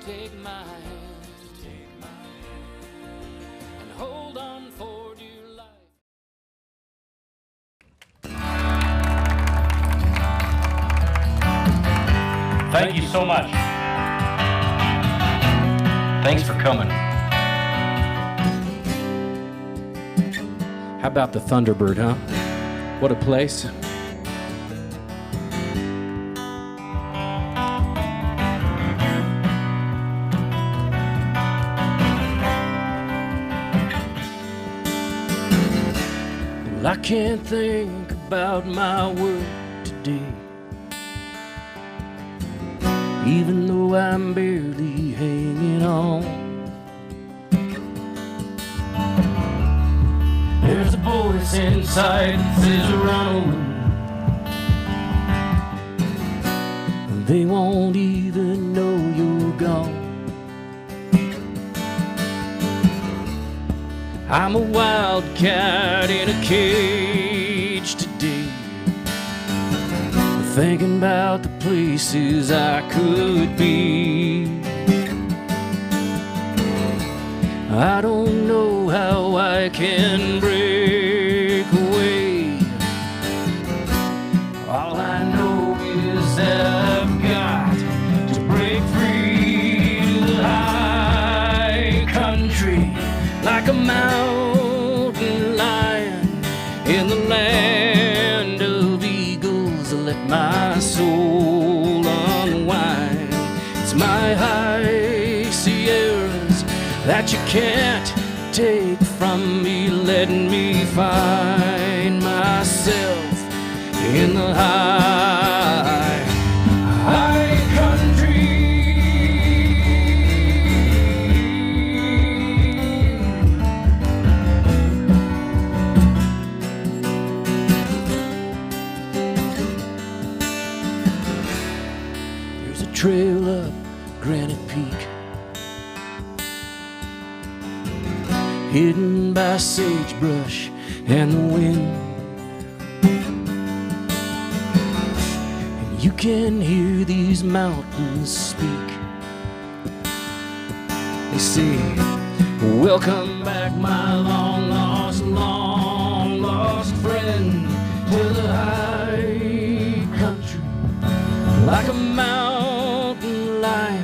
take my hand, and hold on for dear life. Thank you so much. Thanks for coming. How about the Thunderbird, huh? What a place. Well, I can't think about my work today, even though I'm barely hanging on. There's a voice inside that says run away. They won't even know you're gone. I'm a wildcat in a cage today, thinking about the places I could be. I don't know how I can break away. All I know is that I've got to break free to the high country, like a mountain lion in the land of eagles. Let my soul unwind. It's my high Sierras that you can't take from me, letting me find myself in the high country. There's a trail up Granite Peak, hidden by sagebrush and the wind. And you can hear these mountains speak. They say, welcome back, my long lost friend, to the high country, like a mountain lion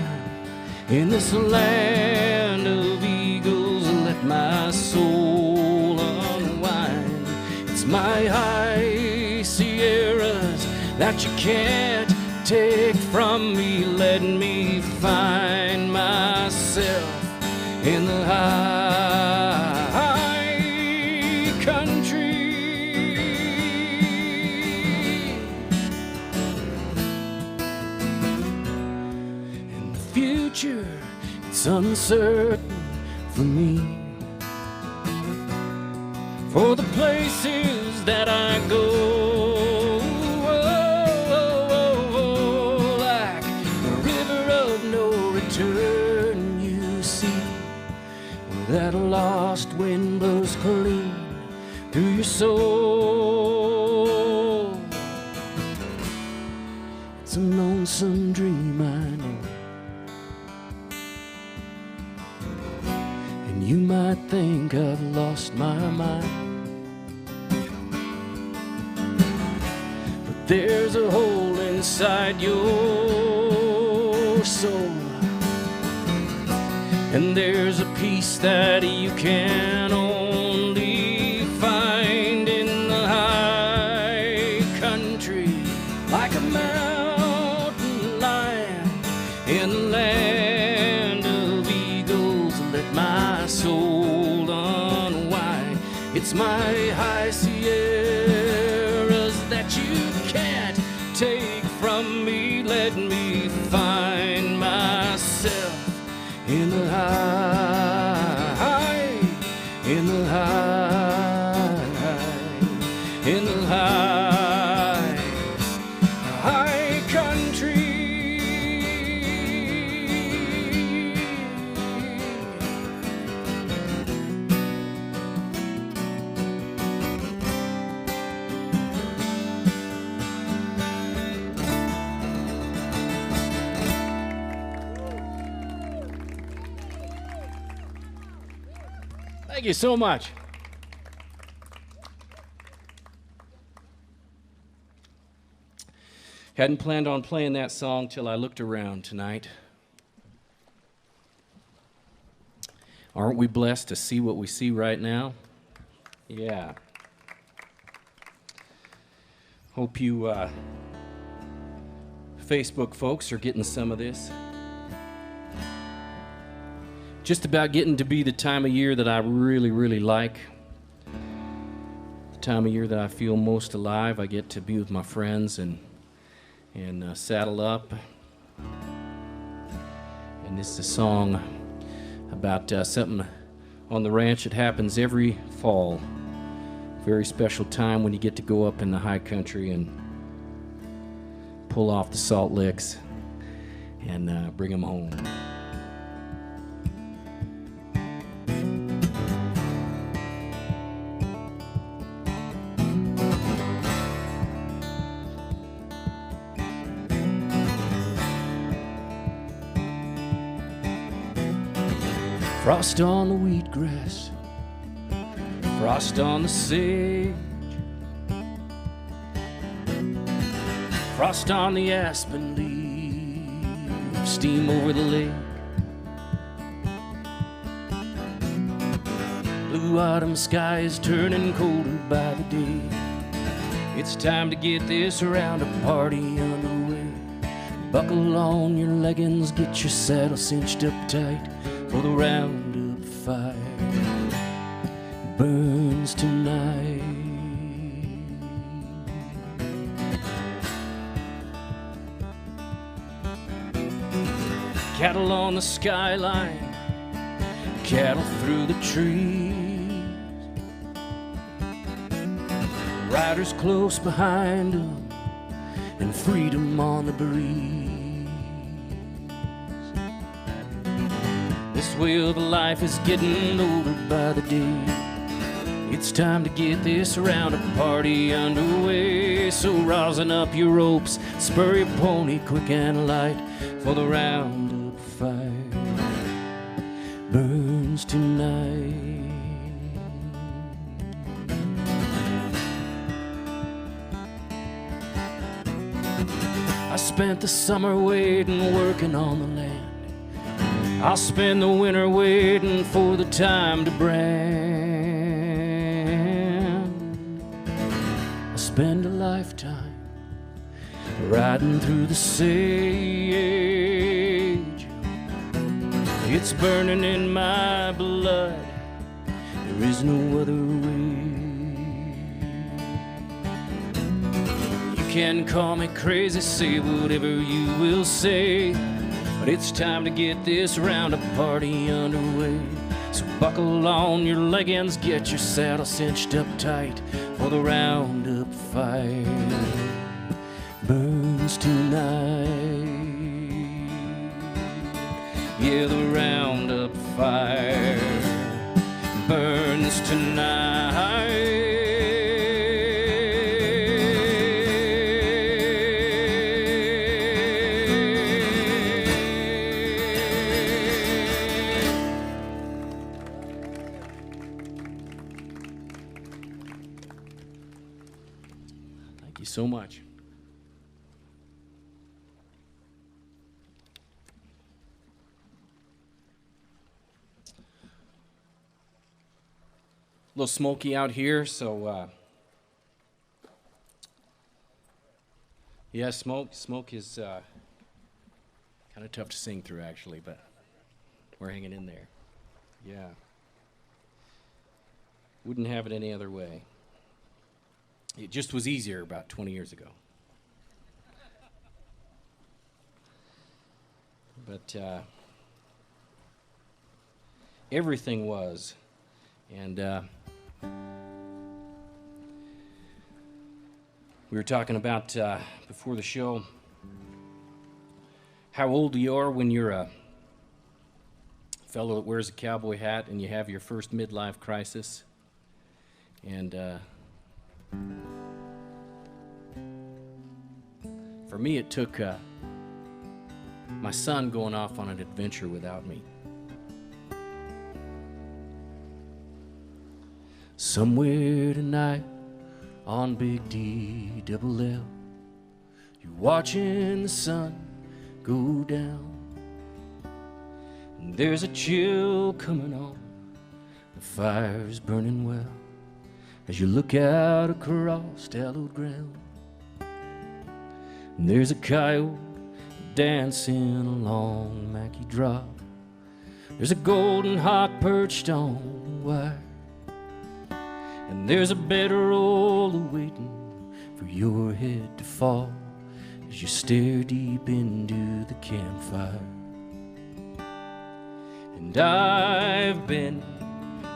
in this land of eagles. Let my soul unwind. It's my high Sierras that you can't take from me, letting me find myself in the high country. In the future, it's uncertain for me, for the places that I go, like the river of no return. You see, that lost wind blows clean through your soul. It's a lonesome dream, I know, and you might think I've lost my mind. There's a hole inside your soul, and there's a peace that you can only find in the high country, like a mountain lion in the land of eagles. Let my soul unwind. It's my high Sierras that you can't take from me, let me find myself in the high, in the high, in the high country. Thank you so much. Hadn't planned on playing that song till I looked around tonight. Aren't we blessed to see what we see right now? Yeah. Hope you Facebook folks are getting some of this. Just about getting to be the time of year that I really, really like. The time of year that I feel most alive. I get to be with my friends and saddle up. And this is a song about something on the ranch that happens every fall. Very special time when you get to go up in the high country and pull off the salt licks and bring them home. Frost on the wheatgrass, frost on the sage, frost on the aspen leaves, steam over the lake. Blue autumn sky is turning colder by the day. It's time to get this roundup party underway. Buckle on your leggings, get your saddle cinched up tight, for the roundup fire burns tonight. Cattle on the skyline, cattle through the trees, riders close behind them, and freedom on the breeze. This way of life is getting older by the day. It's time to get this roundup party underway. So rosin up your ropes, spur your pony quick and light, for the roundup fire burns tonight. I spent the summer waiting, working on the land. I'll spend the winter waiting for the time to brand. I'll spend a lifetime riding through the sage. It's burning in my blood, there is no other way. You can call me crazy, say whatever you will say, but it's time to get this roundup party underway. So buckle on your leggings, get your saddle cinched up tight, for the roundup fire burns tonight. Yeah, the roundup fire burns tonight. So much. A little smoky out here, so yeah, smoke is kind of tough to sing through actually, but we're hanging in there. Yeah, wouldn't have it any other way. It just was easier about 20 years ago. But everything was. And we were talking about before the show how old you are when you're a fellow that wears a cowboy hat and you have your first midlife crisis. And for me, it took my son going off on an adventure without me. Somewhere tonight on Big D double L, you're watching the sun go down. And there's a chill coming on, the fire's burning well, as you look out across hallowed ground. And there's a coyote dancing along Mackey Drop. There's a golden hawk perched on the wire. And there's a bedroll awaiting for your head to fall as you stare deep into the campfire. And I've been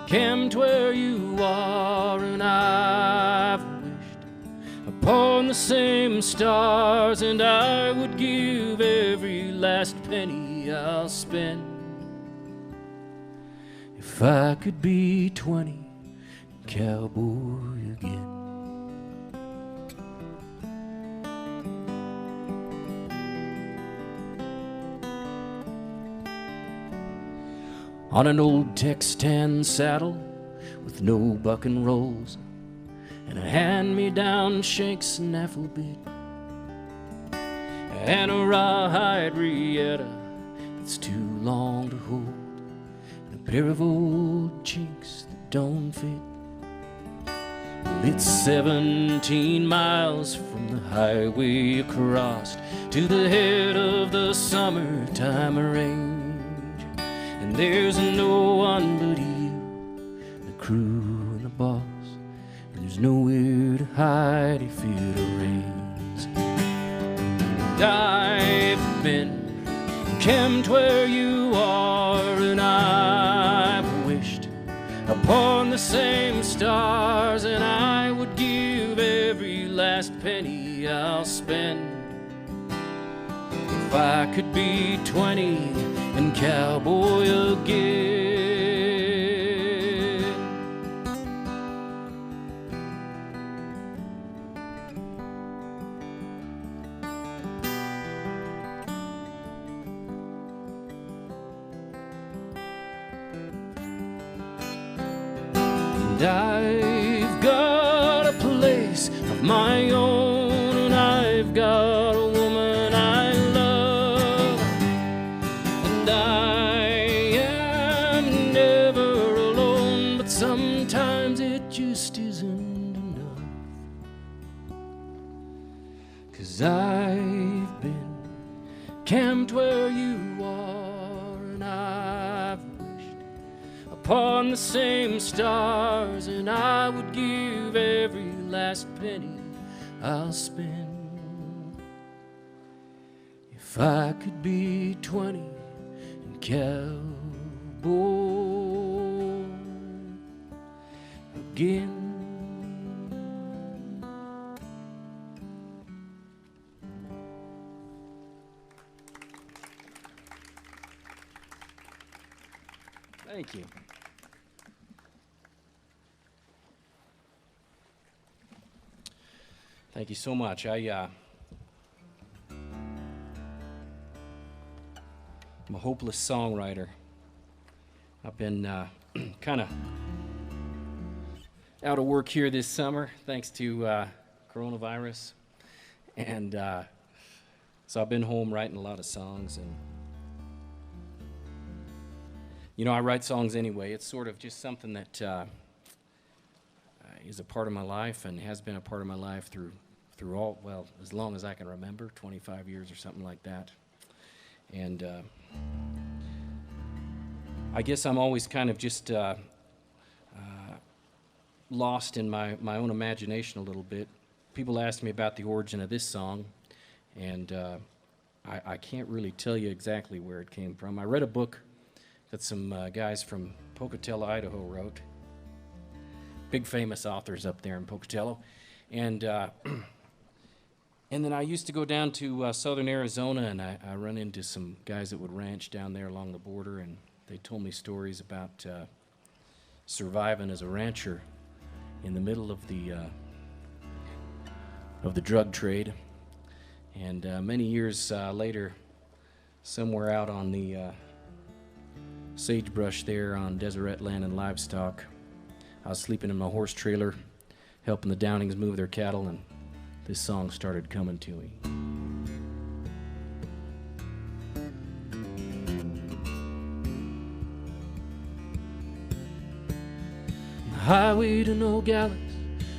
camped where you are, and I've wished upon the same stars, and I would give every last penny I'll spend if I could be 20 and cowboy again. On an old Texan saddle with no buck and rolls, and a hand-me-down shank snaffle bit, and a rawhide riata that's too long to hold, and a pair of old chinks that don't fit. Well, it's 17 miles from the highway across to the head of the summertime range. And there's no one but you, the crew and the boss, and there's nowhere to hide if it rains. And I've been camped where you are, and I've wished upon the same stars, and I would give every last penny I'll spend if I could be 20 and cowboy again. And I've got a place of my own, and I've got a woman I love, and I am never alone, but sometimes it just isn't enough. 'Cause I've been camped where you are, and I've wished upon the same stars, and I would give every last penny I'll spend if I could be 20 and cowboy again. Thank you. Thank you so much. I'm a hopeless songwriter. I've been kind of out of work here this summer thanks to coronavirus, and so I've been home writing a lot of songs. And you know, I write songs anyway. It's sort of just something that is a part of my life and has been a part of my life through all, well, as long as I can remember, 25 years or something like that. And I guess I'm always kind of just lost in my own imagination a little bit. People ask me about the origin of this song, and I can't really tell you exactly where it came from. I read a book that some guys from Pocatello, Idaho wrote. Big famous authors up there in Pocatello. And then I used to go down to southern Arizona, and I run into some guys that would ranch down there along the border, and they told me stories about surviving as a rancher in the middle of the drug trade. And many years later, somewhere out on the sagebrush there on Deseret Land and Livestock, I was sleeping in my horse trailer, helping the Downings move their cattle, and this song started coming to me. On the highway to Nogales,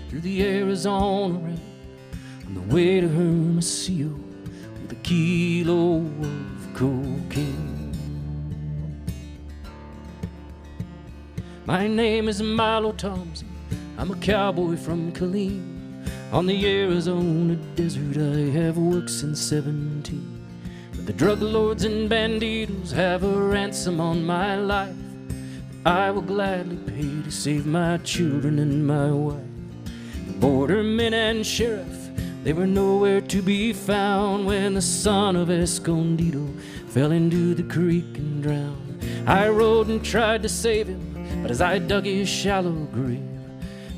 through the Arizona rain, on the way to Hermosillo with a kilo of cocaine. My name is Milo Thompson, I'm a cowboy from Killeen. On the Arizona desert I have worked since 17. But the drug lords and banditos have a ransom on my life that I will gladly pay to save my children and my wife. The bordermen and sheriff, they were nowhere to be found when the son of Escondido fell into the creek and drowned. I rode and tried to save him, but as I dug his shallow grave,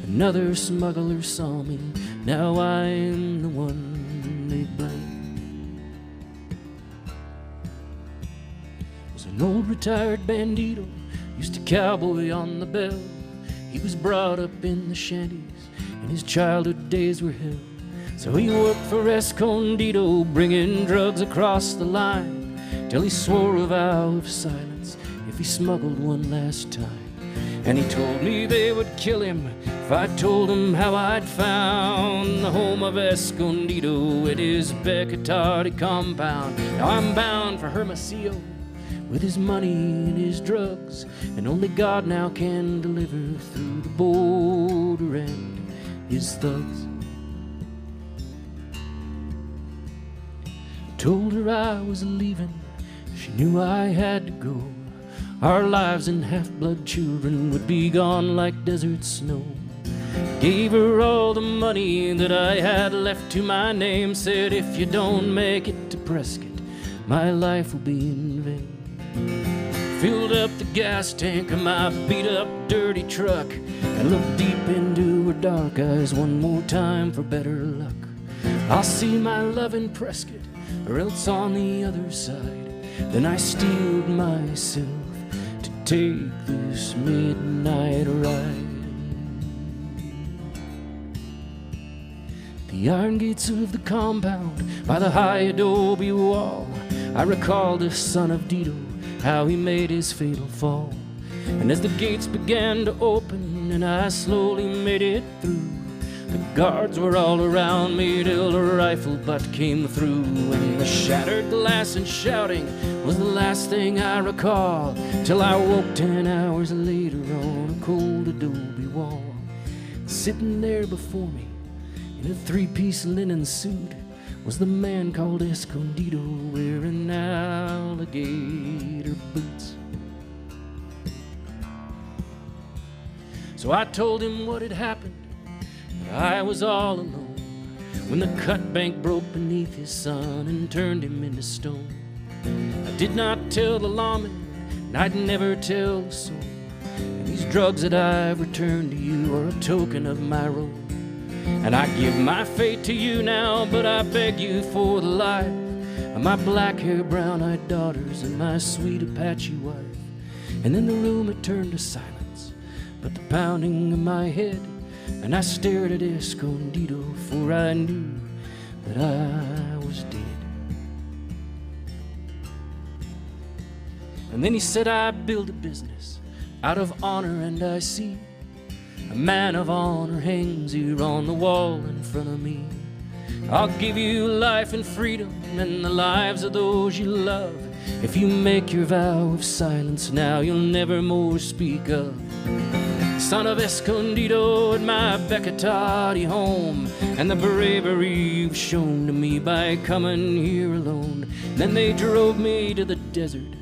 another smuggler saw me. Now I'm the one they blame. Was an old retired bandito, used to cowboy on the bell. He was brought up in the shanties, and his childhood days were hell. So he worked for Escondido, bringing drugs across the line, till he swore a vow of silence if he smuggled one last time. And he told me they would kill him if I told them how I'd found the home of Escondido at his Becatardi compound. Now I'm bound for Hermosillo with his money and his drugs, and only God now can deliver through the border and his thugs. I told her I was leaving, she knew I had to go. Our lives and half-blood children would be gone like desert snow. Gave her all the money that I had left to my name. Said, if you don't make it to Prescott, my life will be in vain. Filled up the gas tank of my beat-up dirty truck and looked deep into her dark eyes one more time for better luck. I'll see my love in Prescott or else on the other side. Then I steeled myself to take this midnight ride. The iron gates of the compound by the high adobe wall, I recall the son of Dito, how he made his fatal fall. And as the gates began to open and I slowly made it through, the guards were all around me till a rifle butt came through. And the shattered glass and shouting was the last thing I recall, till I woke 10 hours later on a cold adobe wall. Sitting there before me in a three-piece linen suit was the man called Escondido, wearing alligator boots. So I told him what had happened, that I was all alone when the cut bank broke beneath his son and turned him into stone. I did not tell the lawman, and I'd never tell the soul, and these drugs that I've returned to you are a token of my role. And I give my fate to you now, but I beg you for the life of my black-haired, brown-eyed daughters and my sweet Apache wife. And in the room it turned to silence, but the pounding of my head, and I stared at Escondido, for I knew that I was dead. And then he said, I build a business out of honor, and I see a man of honor hangs here on the wall in front of me. I'll give you life and freedom and the lives of those you love if you make your vow of silence now you'll never more speak of. Son of Escondido at my Beccatati home, and the bravery you've shown to me by coming here alone. Then they drove me to the desert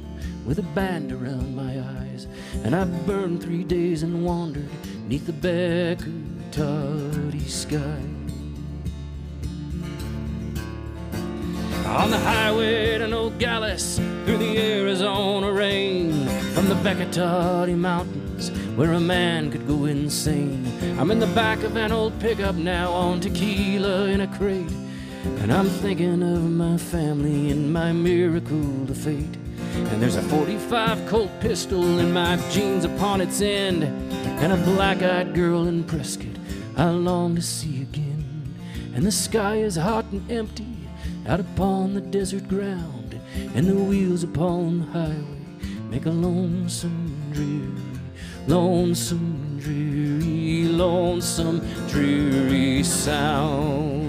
with a band around my eyes, and I burned 3 days and wandered neath the Beccatati sky. On the highway to Nogales, through the Arizona rain, from the Beccatati mountains where a man could go insane. I'm in the back of an old pickup now on tequila in a crate, and I'm thinking of my family and my miracle to fate. And there's a .45 Colt pistol in my jeans upon its end, and a black-eyed girl in Prescott I long to see again. And the sky is hot and empty out upon the desert ground, and the wheels upon the highway make a lonesome, dreary sound.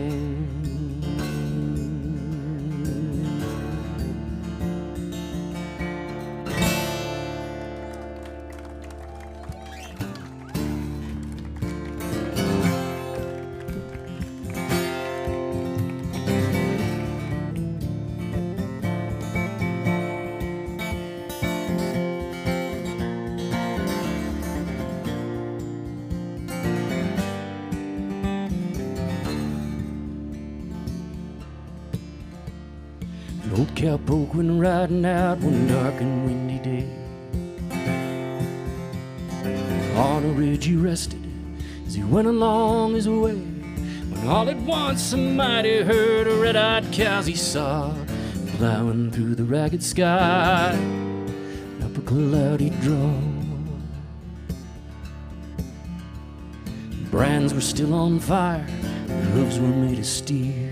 Old cowpoke went riding out one dark and windy day. On a ridge he rested as he went along his way, when all at once a mighty herd of red-eyed cows he saw plowing through the ragged sky up a cloudy draw. Brands were still on fire, their hooves were made of steel.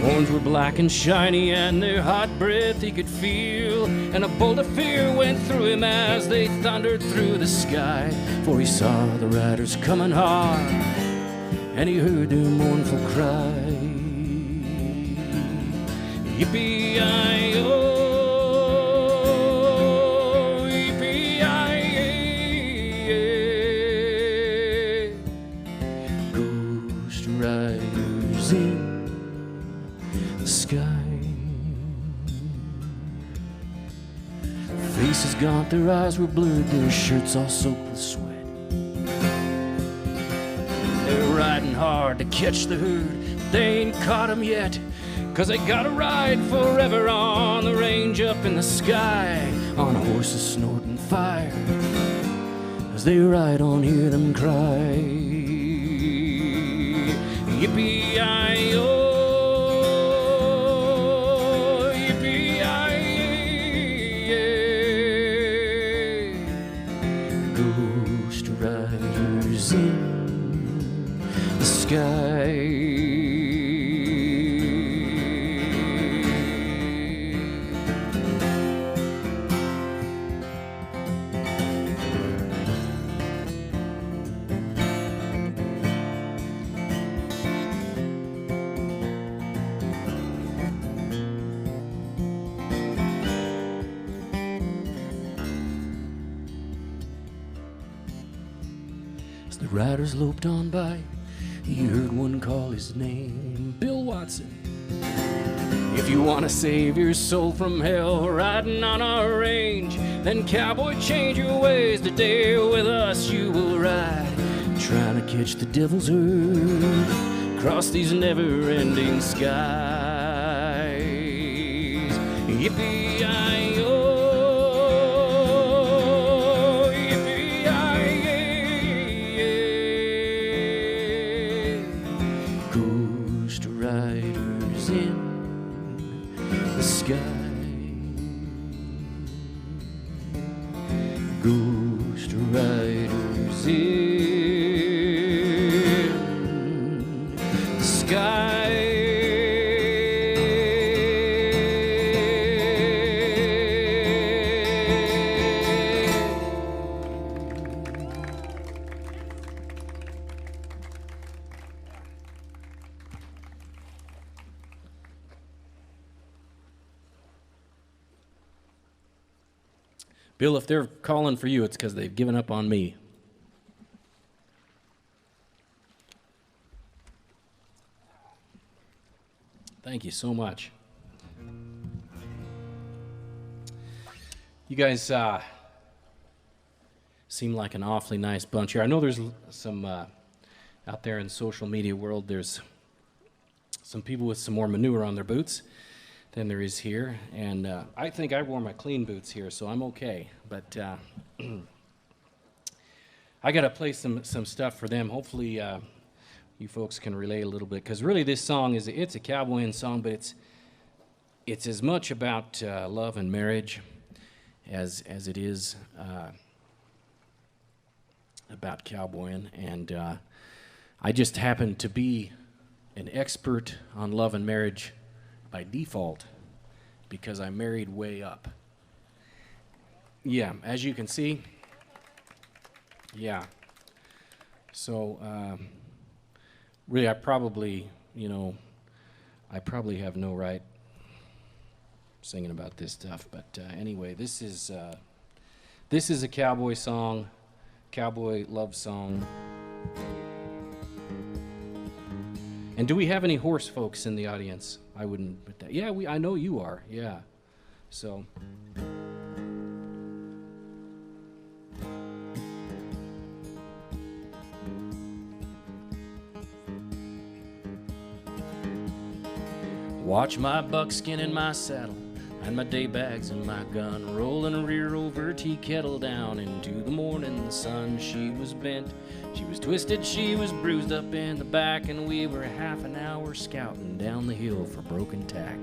Horns were black and shiny, and their hot breath he could feel. And a bolt of fear went through him as they thundered through the sky, for he saw the riders coming hard, and he heard their mournful cry. Yippee-yi-yo, yippee-yi-yay. Ghost riders in sky. Faces gaunt, their eyes were blurred, their shirts all soaked with sweat. They're riding hard to catch the herd, but they ain't caught 'em yet, 'cause they gotta ride forever on the range up in the sky, on horses snorting fire. As they ride on, hear them cry, yippee-yi-yo. In the sky. The riders loped on by, he heard one call his name, Bill Watson. If you want to save your soul from hell riding on our range, then cowboy, change your ways. Today with us you will ride, trying to catch the devil's herd across these never-ending skies. Yippee-yi-yo. Riders in the sky, ghost riders in the sky. Bill, if they're calling for you, it's because they've given up on me. Thank you so much. You guys seem like an awfully nice bunch here. I know there's some, out there in the social media world, there's some people with some more manure on their boots than there is here, and I think I wore my clean boots here, so I'm okay. But I got to play some stuff for them. Hopefully, you folks can relate a little bit, because really this song it's a cowboying song, but it's as much about love and marriage as it is about cowboying, and I just happen to be an expert on love and marriage by default because I married way up. Yeah, as you can see. Yeah. So, really, I probably have no right singing about this stuff, but anyway, this is a cowboy song, cowboy love song. And do we have any horse folks in the audience? I wouldn't put that. Yeah, I know you are. Yeah. So. Watch my buckskin in my saddle and my day bags and my gun, rolling a rear over tea kettle down into the morning sun. She was bent, she was twisted, she was bruised up in the back, and we were half an hour scouting down the hill for broken tack.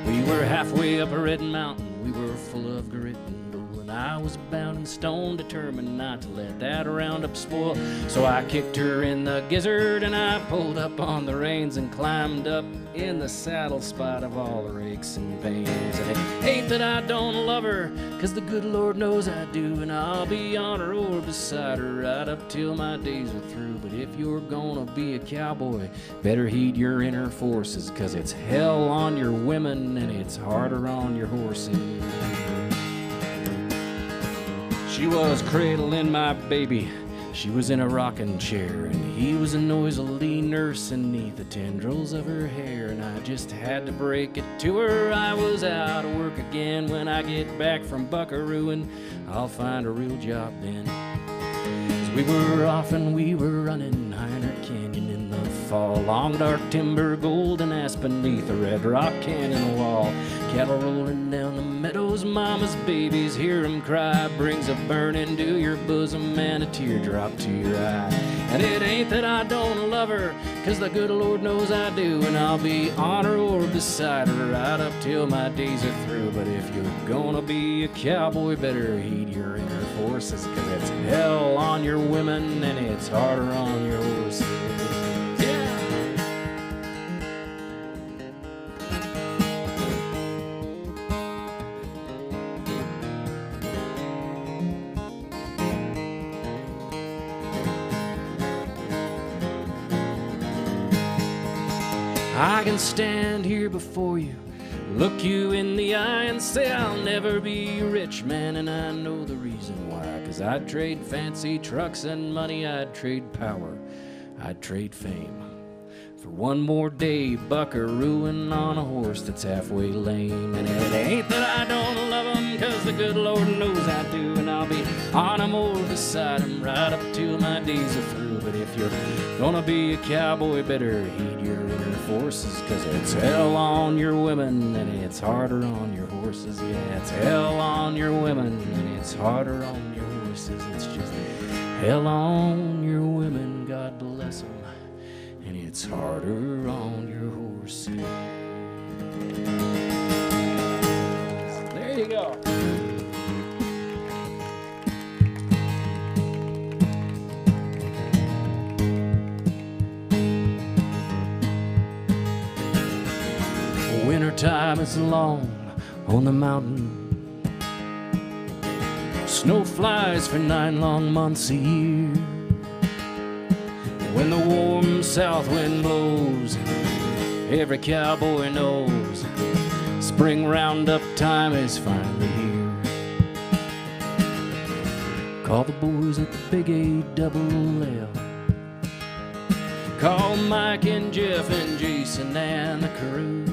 We were halfway up a red mountain, we were full of grit and bull, and I was bound in stone, determined not to let that roundup spoil. So I kicked her in the gizzard and I pulled up on the reins and climbed up in the saddle spite of all her aches and pains. And it ain't that I don't love her, 'cause the good Lord knows I do, and I'll be on her or beside her right up till my days are through. But if you're gonna be a cowboy, better heed your inner forces, 'cause it's hell on your women and it's harder on your horses. She was cradling my baby, she was in a rocking chair, and he was noisily nursing neath the tendrils of her hair. And I just had to break it to her, I was out of work again. When I get back from buckarooing, I'll find a real job then. 'Cause we were off and we were running Hiner Canyon in the fall, long dark timber, golden aspen beneath the red rock canyon wall. Cattle rolling down the meadows, mama's babies hear 'em cry, brings a burning to your bosom and a teardrop to your eye. And it ain't that I don't love her, 'cause the good Lord knows I do, and I'll be on her or beside her right up till my days are through. But if you're gonna be a cowboy, better heed your inner forces, 'cause it's hell on your women and it's harder on your horses. I can stand here before you, look you in the eye and say I'll never be rich, man, and I know the reason why. 'Cause I'd trade fancy trucks and money, I'd trade power, I'd trade fame for one more day buckarooing on a horse that's halfway lame. And it ain't that I don't love him, 'cause the good Lord knows I do, and I'll be on him or beside him right up till my days are through. But if you're gonna be a cowboy, better heed your inner forces, 'cause it's hell on your women and it's harder on your horses. Yeah, it's hell on your women and it's harder on your horses. It's just hell on your women, God bless them, and it's harder on your horses. There you go. Wintertime is long on the mountain. Snow flies for 9 long months a year. When the warm south wind blows, every cowboy knows spring roundup time is finally here. Call the boys at the Big A-double-L. Call Mike and Jeff and Jason and the crew.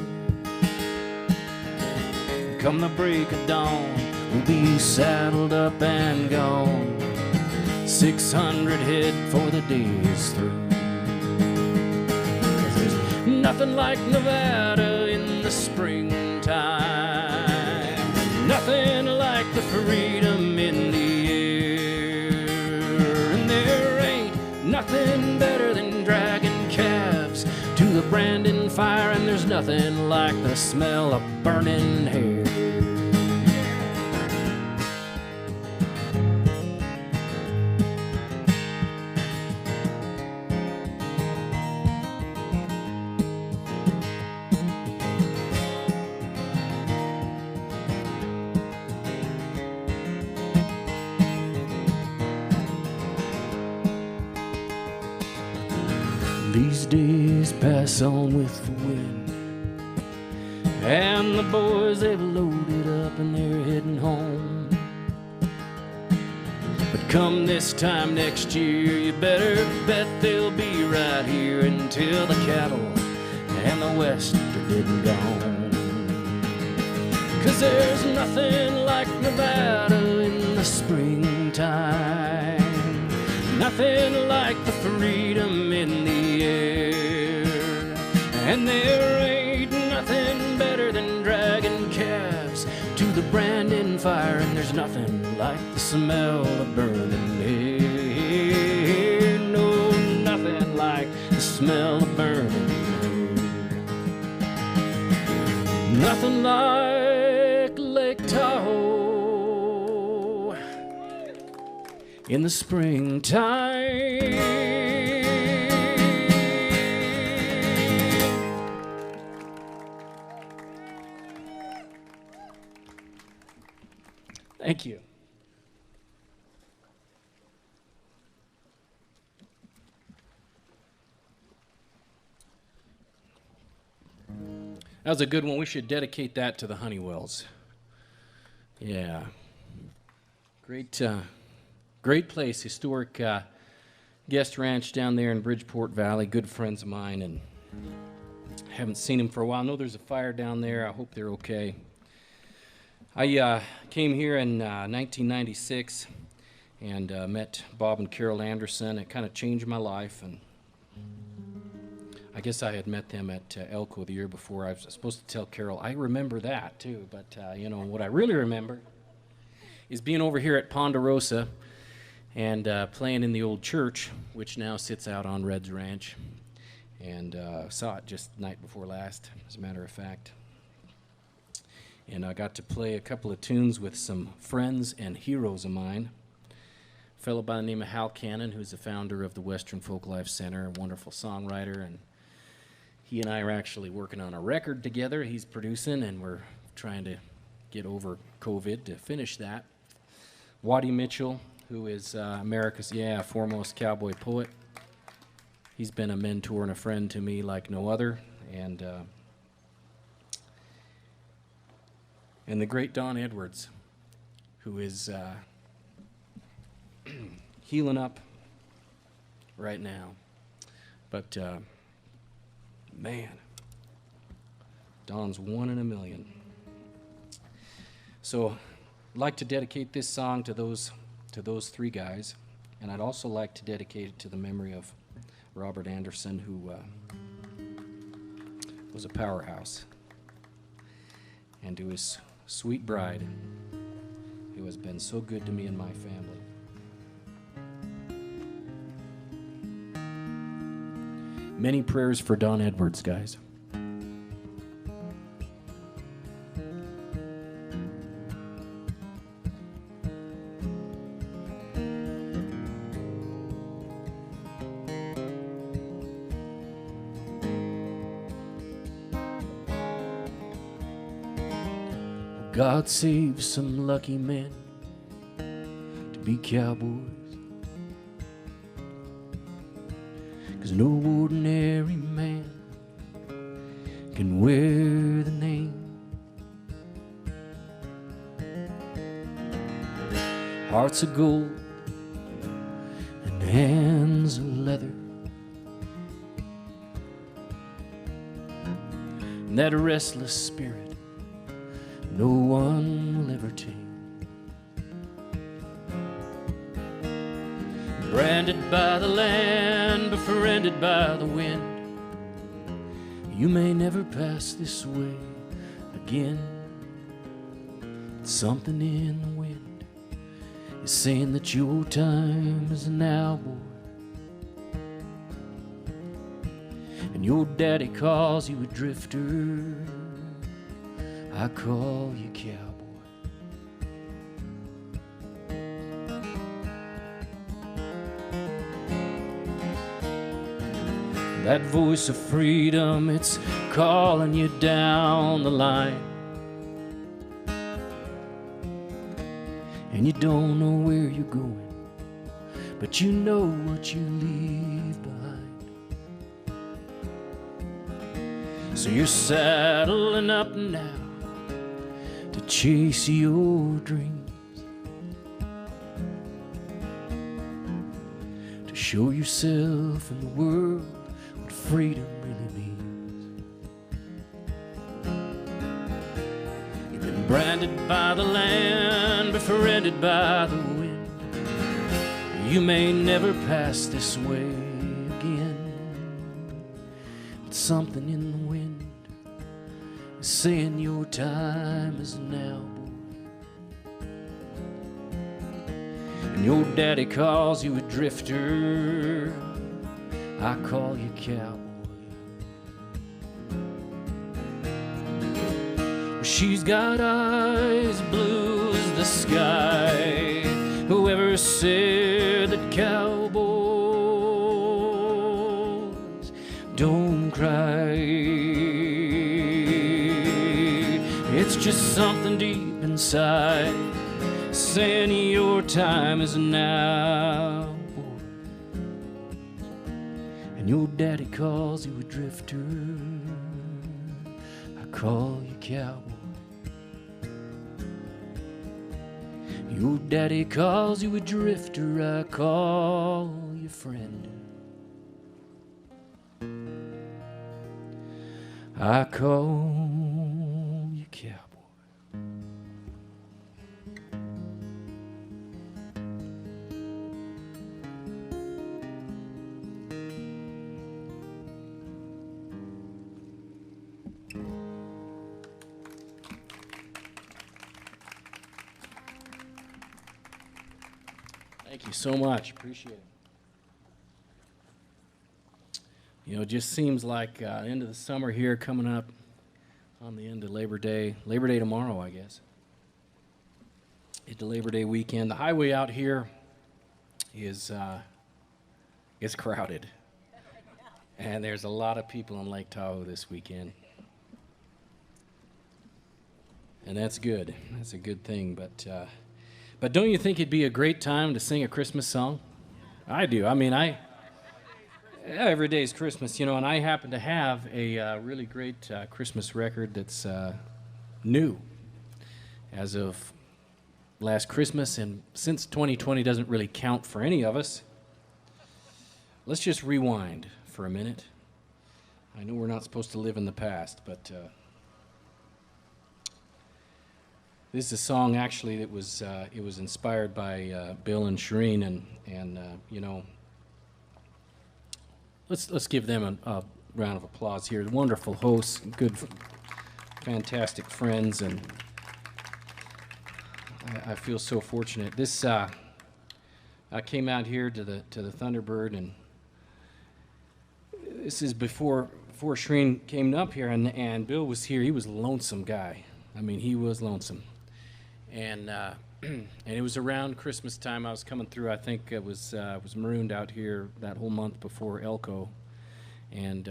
Come the break of dawn, we'll be saddled up and gone. 600 head for the day is through. 'Cause there's nothing like Nevada in the springtime, nothing like the freedom in the air. And there ain't nothing better than dragging calves to the branding fire, and there's nothing like the smell of burning hair. These days pass on with the wind, and the boys, they've loaded up and they're heading home. But come this time next year, you better bet they'll be right here until the cattle and the west are dead and gone. 'Cause there's nothing like Nevada in the springtime, nothing like the freedom in the air. And there ain't nothing better than dragging calves to the branding fire, and there's nothing like the smell of burning hair. No, nothing like the smell of burning hair. Nothing like Lake Tahoe in the springtime. Thank you. That was a good one. We should dedicate that to the Honeywells. Yeah. Great place, historic guest ranch down there in Bridgeport Valley. Good friends of mine, and haven't seen them for a while. I know there's a fire down there. I hope they're okay. I came here in 1996 and met Bob and Carol Anderson. It kind of changed my life, and I guess I had met them at Elko the year before. I was supposed to tell Carol, I remember that too, but you know, what I really remember is being over here at Ponderosa and playing in the old church, which now sits out on Red's Ranch, and saw it just the night before last, as a matter of fact. And I got to play a couple of tunes with some friends and heroes of mine. A fellow by the name of Hal Cannon, who's the founder of the Western Folklife Center, a wonderful songwriter, and he and I are actually working on a record together. He's producing, and we're trying to get over COVID to finish that. Waddy Mitchell, who is America's foremost cowboy poet. He's been a mentor and a friend to me like no other, and the great Don Edwards, who is healing up right now. But man, Don's one in a million. So I'd like to dedicate this song to those three guys, and I'd also like to dedicate it to the memory of Robert Anderson, who was a powerhouse, and to his sweet bride, who has been so good to me and my family. Many prayers for Don Edwards, guys. God save some lucky men to be cowboys, 'cause no ordinary man can wear the name. Hearts of gold and hands of leather, and that restless spirit no one will ever tame. Branded by the land, befriended by the wind, you may never pass this way again. Something in the wind is saying that your time is now, boy, and your daddy calls you a drifter. I call you cowboy. That voice of freedom, it's calling you down the line, and you don't know where you're going, but you know what you leave behind. So you're saddling up now to chase your dreams, to show yourself in the world what freedom really means. You've been branded by the land, befriended by the wind. You may never pass this way again, but something in the wind is saying your time is now, boy. And your daddy calls you a drifter, I call you cowboy. She's got eyes blue as the sky. Whoever said that cowboys don't cry, it's just something deep inside saying your time is now, boy. And your daddy calls you a drifter, I call you cowboy. Your daddy calls you a drifter, I call you friend. I call you cowboy. Thank you so much. Appreciate it. You know, it just seems like end of the summer here, coming up on the end of Labor Day. Labor Day tomorrow, I guess. It's the Labor Day weekend. The highway out here is crowded. And there's a lot of people on Lake Tahoe this weekend. And that's good. That's a good thing. But don't you think it'd be a great time to sing a Christmas song? I do. I mean, every day is Christmas, you know, and I happen to have a really great Christmas record that's new as of last Christmas, and since 2020 doesn't really count for any of us, let's just rewind for a minute. I know we're not supposed to live in the past, but this is a song actually that was it was inspired by Bill and Shireen, and you know, let's give them a round of applause here. Wonderful hosts, good, fantastic friends, and I feel so fortunate. This I came out here to the Thunderbird, and this is before Shireen came up here, and Bill was here. He was a lonesome guy. I mean, he was lonesome. And and it was around Christmas time. I was coming through. I think it was marooned out here that whole month before Elko, and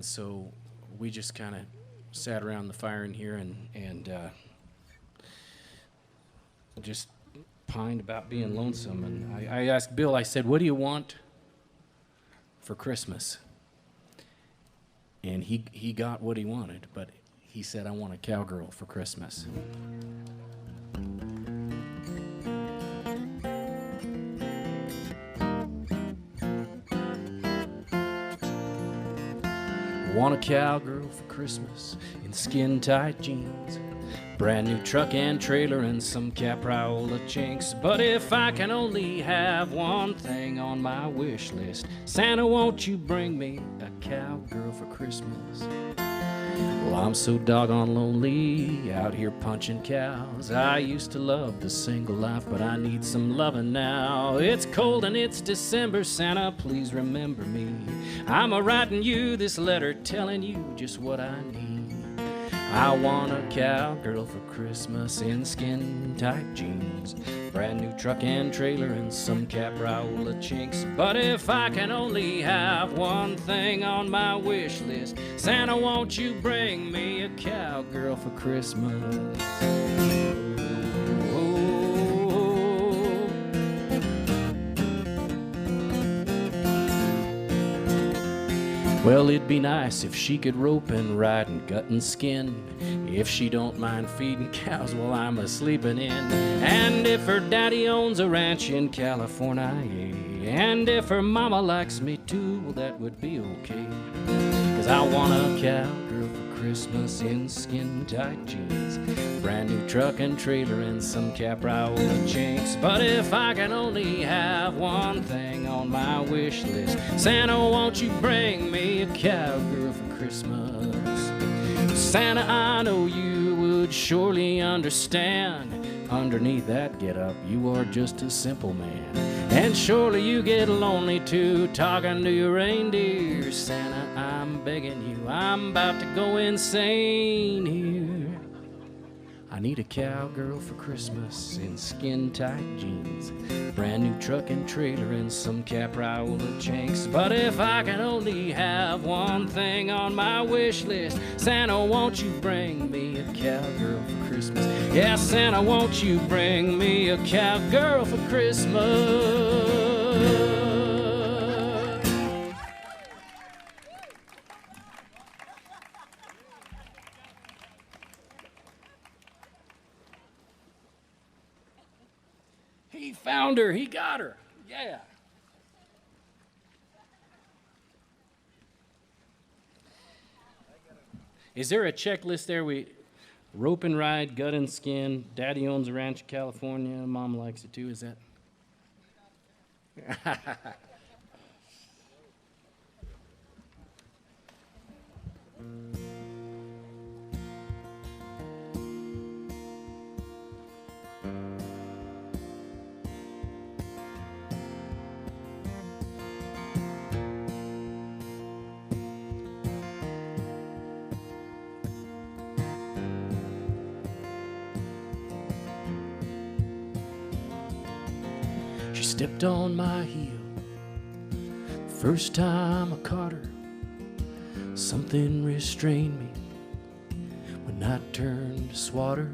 so we just kind of sat around the fire in here and just pined about being lonesome. And I asked Bill. I said, "What do you want for Christmas?" And he got what he wanted, but he said, "I want a cowgirl for Christmas." Want a cowgirl for Christmas in skin-tight jeans, brand new truck and trailer and some capriola chinks. But if I can only have one thing on my wish list, Santa, won't you bring me a cowgirl for Christmas? Well, I'm so doggone lonely out here punching cows. I used to love the single life, but I need some loving now. It's cold and it's December, Santa, please remember me. I'm a-writing you this letter telling you just what I need. I want a cowgirl for Christmas in skin-tight jeans, brand new truck and trailer and some capriola chinks. But if I can only have one thing on my wish list, Santa, won't you bring me a cowgirl for Christmas? Well, it'd be nice if she could rope and ride and gut and skin, if she don't mind feeding cows while I'm a-sleeping in, and if her daddy owns a ranch in California, and if her mama likes me too, well, that would be okay. 'Cause I want a cowgirl for Christmas in skin-tight jeans, brand new truck and trailer and some capriola chinks. But if I can only have one thing on my wish list, Santa, won't you bring me a cowgirl for Christmas? Santa, I know you would surely understand, underneath that get-up you are just a simple man, and surely you get lonely too talking to your reindeer. Santa, I'm begging you, I'm about to go insane here. I need a cowgirl for Christmas in skin-tight jeans, brand new truck and trailer and some capriola chinks. But if I can only have one thing on my wish list, Santa, won't you bring me a cowgirl for Christmas? Yeah, Santa, won't you bring me a cowgirl for Christmas? He found her. He got her. Yeah. Is there a checklist there? We rope and ride, gut and skin, daddy owns a ranch in California, mom likes it too. Is that? She stepped on my heel first time I caught her. Something restrained me when I turned to swat her.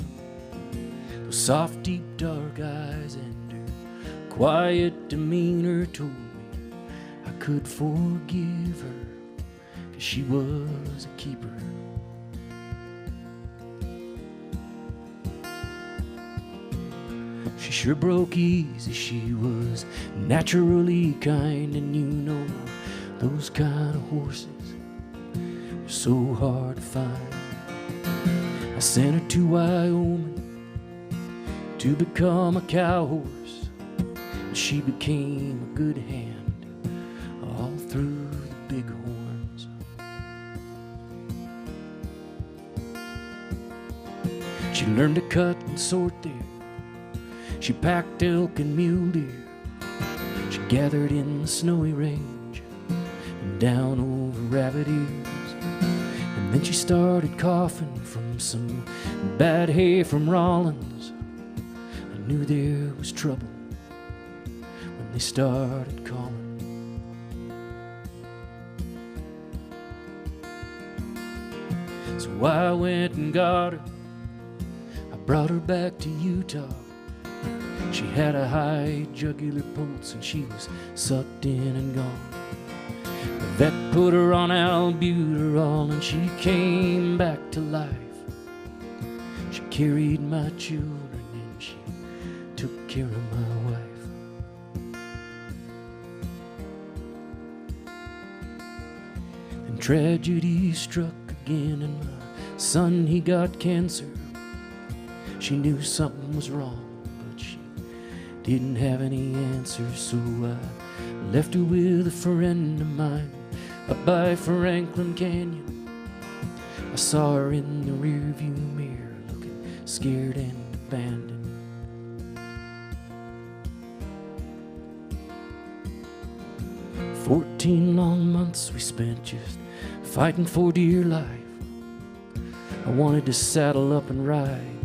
Those soft, deep, dark eyes and her quiet demeanor told me I could forgive her, 'cause she was a keeper. She sure broke easy, she was naturally kind, and you know those kind of horses are so hard to find. I sent her to Wyoming to become a cow horse, and she became a good hand all through the bighorns. She learned to cut and sort there. She packed elk and mule deer. She gathered in the snowy range and down over rabbit ears. And then she started coughing from some bad hay from Rollins. I knew there was trouble when they started calling. So I went and got her. I brought her back to Utah. She had a high jugular pulse and she was sucked in and gone. The vet put her on albuterol and she came back to life. She carried my children and she took care of my wife. Then tragedy struck again and my son, he got cancer. She knew something was wrong, didn't have any answers, so I left her with a friend of mine up by Franklin Canyon. I saw her in the rearview mirror looking scared and abandoned. 14 long months we spent just fighting for dear life. I wanted to saddle up and ride,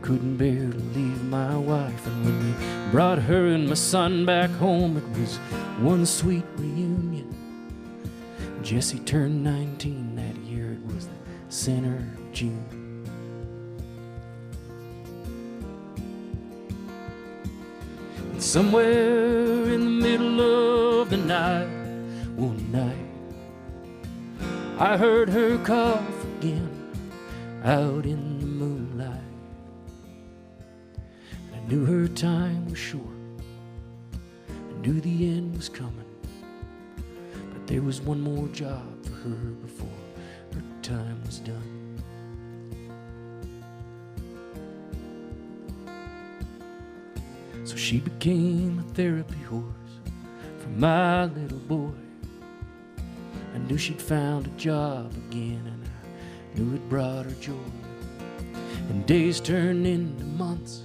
couldn't bear to leave my wife. And when we brought her and my son back home, it was one sweet reunion. Jesse turned 19 that year, it was the center of June. And somewhere in the middle of the night, one night, I heard her cough again out in the moonlight. I knew her time was short. I knew the end was coming. But there was one more job for her before her time was done. So she became a therapy horse for my little boy. I knew she'd found a job again, and I knew it brought her joy. And days turned into months,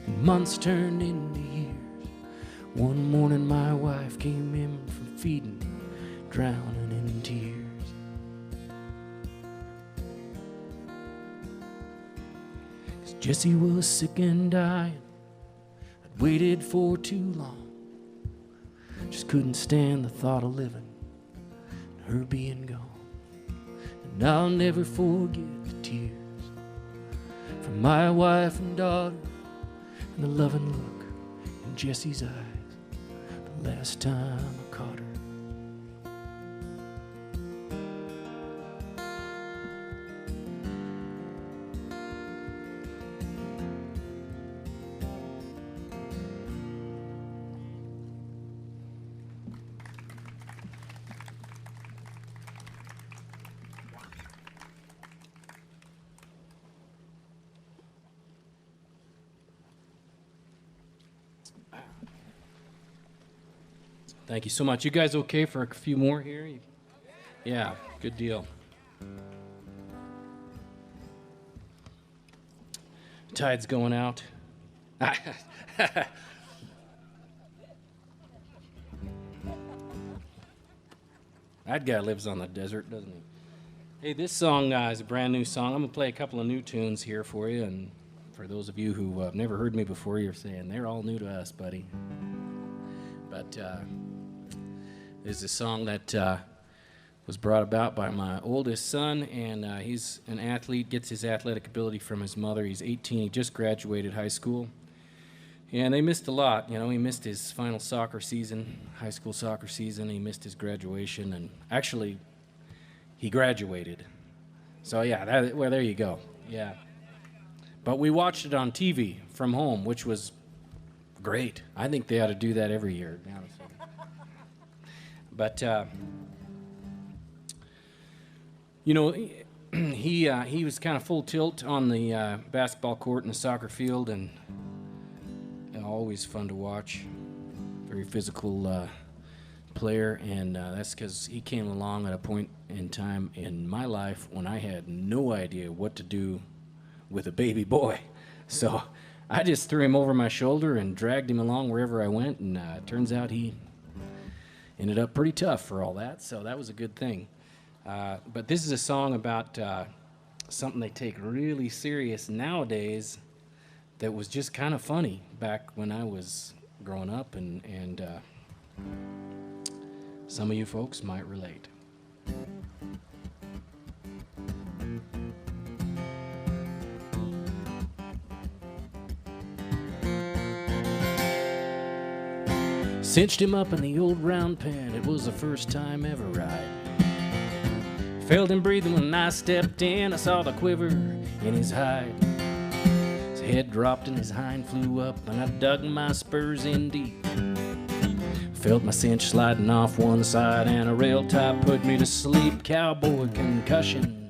and months turned into years. One morning my wife came in from feeding, drowning in tears. Jessie was sick and dying. I'd waited for too long. Just couldn't stand the thought of living and her being gone. And I'll never forget the tears from my wife and daughter, and the loving look in Jessie's eyes the last time I caught her. Thank you so much. You guys okay for a few more here? Yeah, good deal. Tide's going out. That guy lives on the desert, doesn't he? Hey, this song is a brand new song. I'm going to play a couple of new tunes here for you. And for those of you who have never heard me before, you're saying, they're all new to us, buddy. But is a song that was brought about by my oldest son, and he's an athlete, gets his athletic ability from his mother. He's 18, he just graduated high school, and they missed a lot. You know, he missed his final soccer season, high school soccer season. He missed his graduation, and actually, he graduated. So yeah, well, there you go. Yeah, but we watched it on TV from home, which was great. I think they ought to do that every year. But you know, he was kind of full tilt on the basketball court and the soccer field, and always fun to watch. Very physical player, and that's because he came along at a point in time in my life when I had no idea what to do with a baby boy. So I just threw him over my shoulder and dragged him along wherever I went, and it turns out he ended up pretty tough for all that, so that was a good thing. But this is a song about something they take really serious nowadays that was just kind of funny back when I was growing up, and some of you folks might relate. Cinched him up in the old round pen, it was the first time ever ride. Felt him breathing when I stepped in, I saw the quiver in his hide. His head dropped and his hind flew up, and I dug my spurs in deep. Felt my cinch sliding off one side, and a rail tie put me to sleep. Cowboy concussion.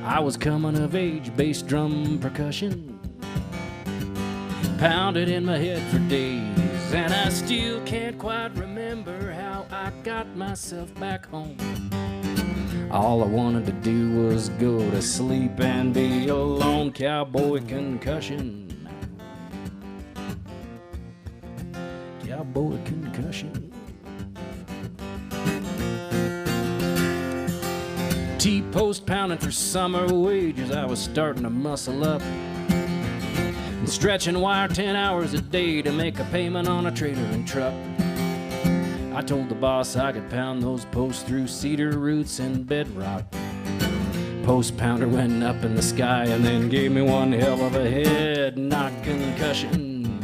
I was coming of age, bass drum percussion pounded in my head for days, and I still can't quite remember how I got myself back home. All I wanted to do was go to sleep and be alone. Cowboy concussion. Cowboy concussion. T-post pounding for summer wages, I was starting to muscle up. Stretching wire 10 hours a day to make a payment on a trailer and truck. I told the boss I could pound those posts through cedar roots and bedrock. Post pounder went up in the sky and then gave me one hell of a head knock concussion.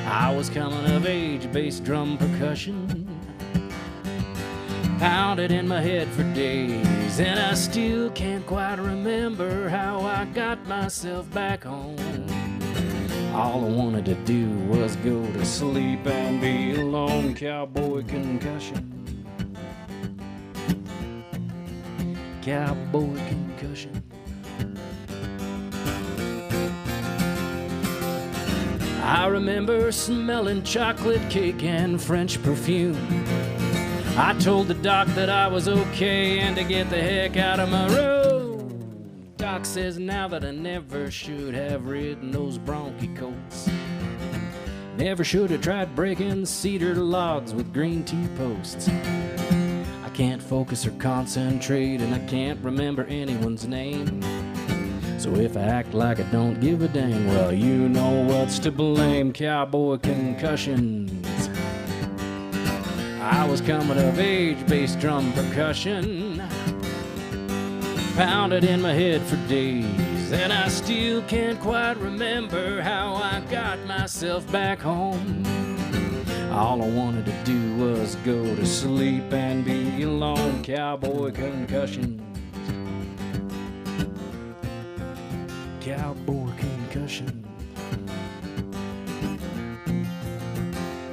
I was coming of age, bass drum percussion. pounded in my head for days, and I still can't quite remember how I got myself back home. All I wanted to do was go to sleep and be alone. Cowboy concussion. Cowboy concussion. I remember smelling chocolate cake and French perfume. I told the doc that I was okay and to get the heck out of my road. Doc says now that I never should have ridden those bronchi coats. Never should have tried breaking cedar logs with green tea posts. I can't focus or concentrate, and I can't remember anyone's name. So if I act like I don't give a dang, well, you know what's to blame. Cowboy concussions. I was coming of age, bass drum percussion, pounded in my head for days, and I still can't quite remember how I got myself back home. All I wanted to do was go to sleep and be alone. Cowboy concussions. Cowboy concussion.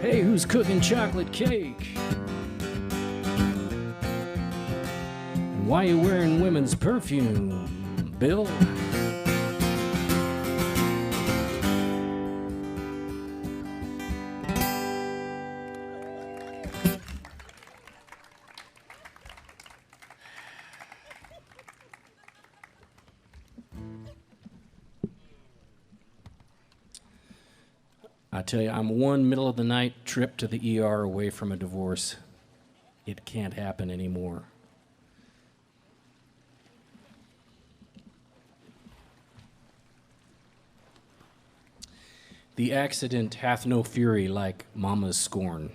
Hey, who's cooking chocolate cake? And why you wearing women's perfume, Bill? I tell you, I'm one middle of the night trip to the ER away from a divorce. It can't happen anymore. The accident hath no fury like mama's scorn.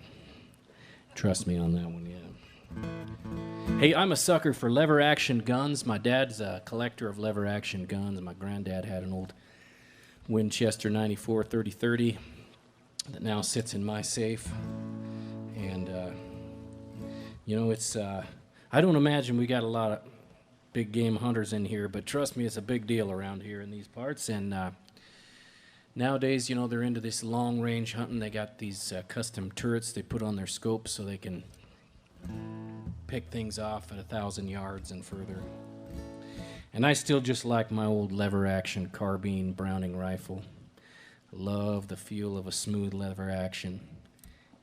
Trust me on that one, yeah. Hey, I'm a sucker for lever action guns. My dad's a collector of lever action guns. My granddad had an old Winchester 94 30-30 that now sits in my safe. And, you know, it's, I don't imagine we got a lot of big game hunters in here, but trust me, it's a big deal around here in these parts. And nowadays, you know, they're into this long range hunting. They got these custom turrets they put on their scopes so they can pick things off at 1,000 yards and further. And I still just like my old lever action carbine Browning rifle. Love the feel of a smooth lever action,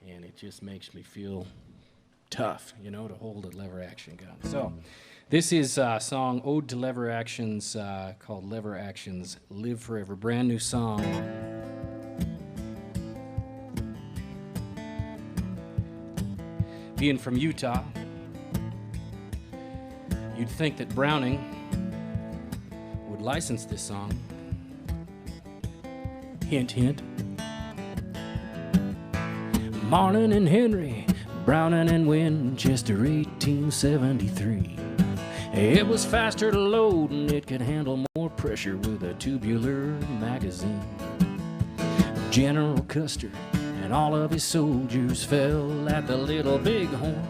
and it just makes me feel tough, you know, to hold a lever action gun. So this is a song, Ode to Lever Actions, called Lever Actions Live Forever. Brand new song. Being from Utah, you'd think that Browning would license this song. Hint, hint. Marlin and Henry, Browning and Winchester, 1873. It was faster to load and it could handle more pressure with a tubular magazine. General Custer and all of his soldiers fell at the Little Bighorn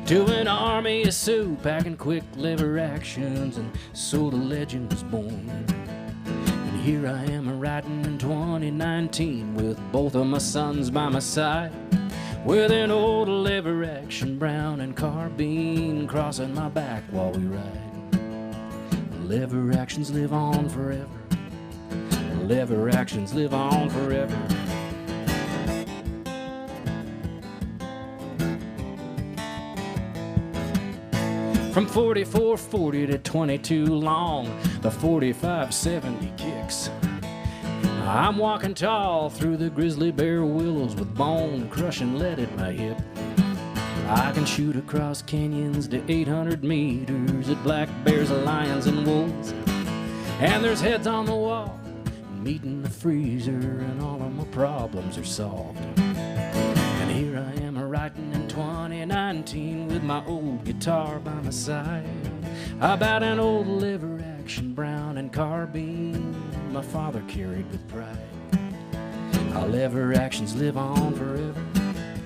to an army of Sioux packing quick lever actions, and so the legend was born. Here I am riding in 2019 with both of my sons by my side, with an old lever action Brown and carbine crossing my back while we ride. Lever actions live on forever. Lever actions live on forever. From 4440 to 22 long, the 4570 kicks. I'm walking tall through the grizzly bear willows with bone-crushing lead at my hip. I can shoot across canyons to 800 meters at black bears, lions, and wolves. And there's heads on the wall, meat in the freezer, and all of my problems are solved. And here I am riding in 2019 with my old guitar by my side, about an old lever action Brown and carbine my father carried with pride. Our lever actions live on forever.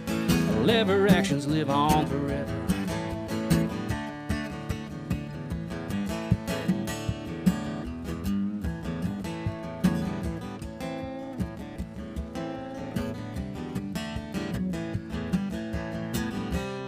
Our lever actions live on forever.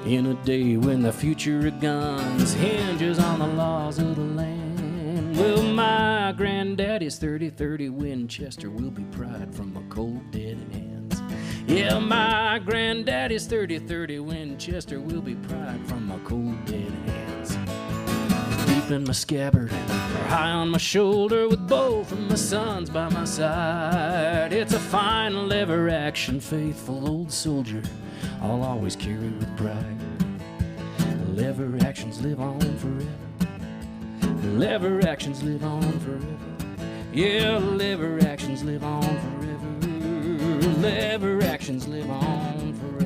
In a day when the future of guns hinges on the laws of the land. Well, my granddaddy's 30-30 Winchester will be pried from my cold dead hands. Yeah, my granddaddy's 30-30 Winchester will be pried from my cold dead hands. Deep in my scabbard, or high on my shoulder, with both of my sons by my side. It's a fine lever action, faithful old soldier I'll always carry with pride. Lever actions live on forever. Lever actions live on forever. Yeah, lever actions live on forever. Lever actions live on forever.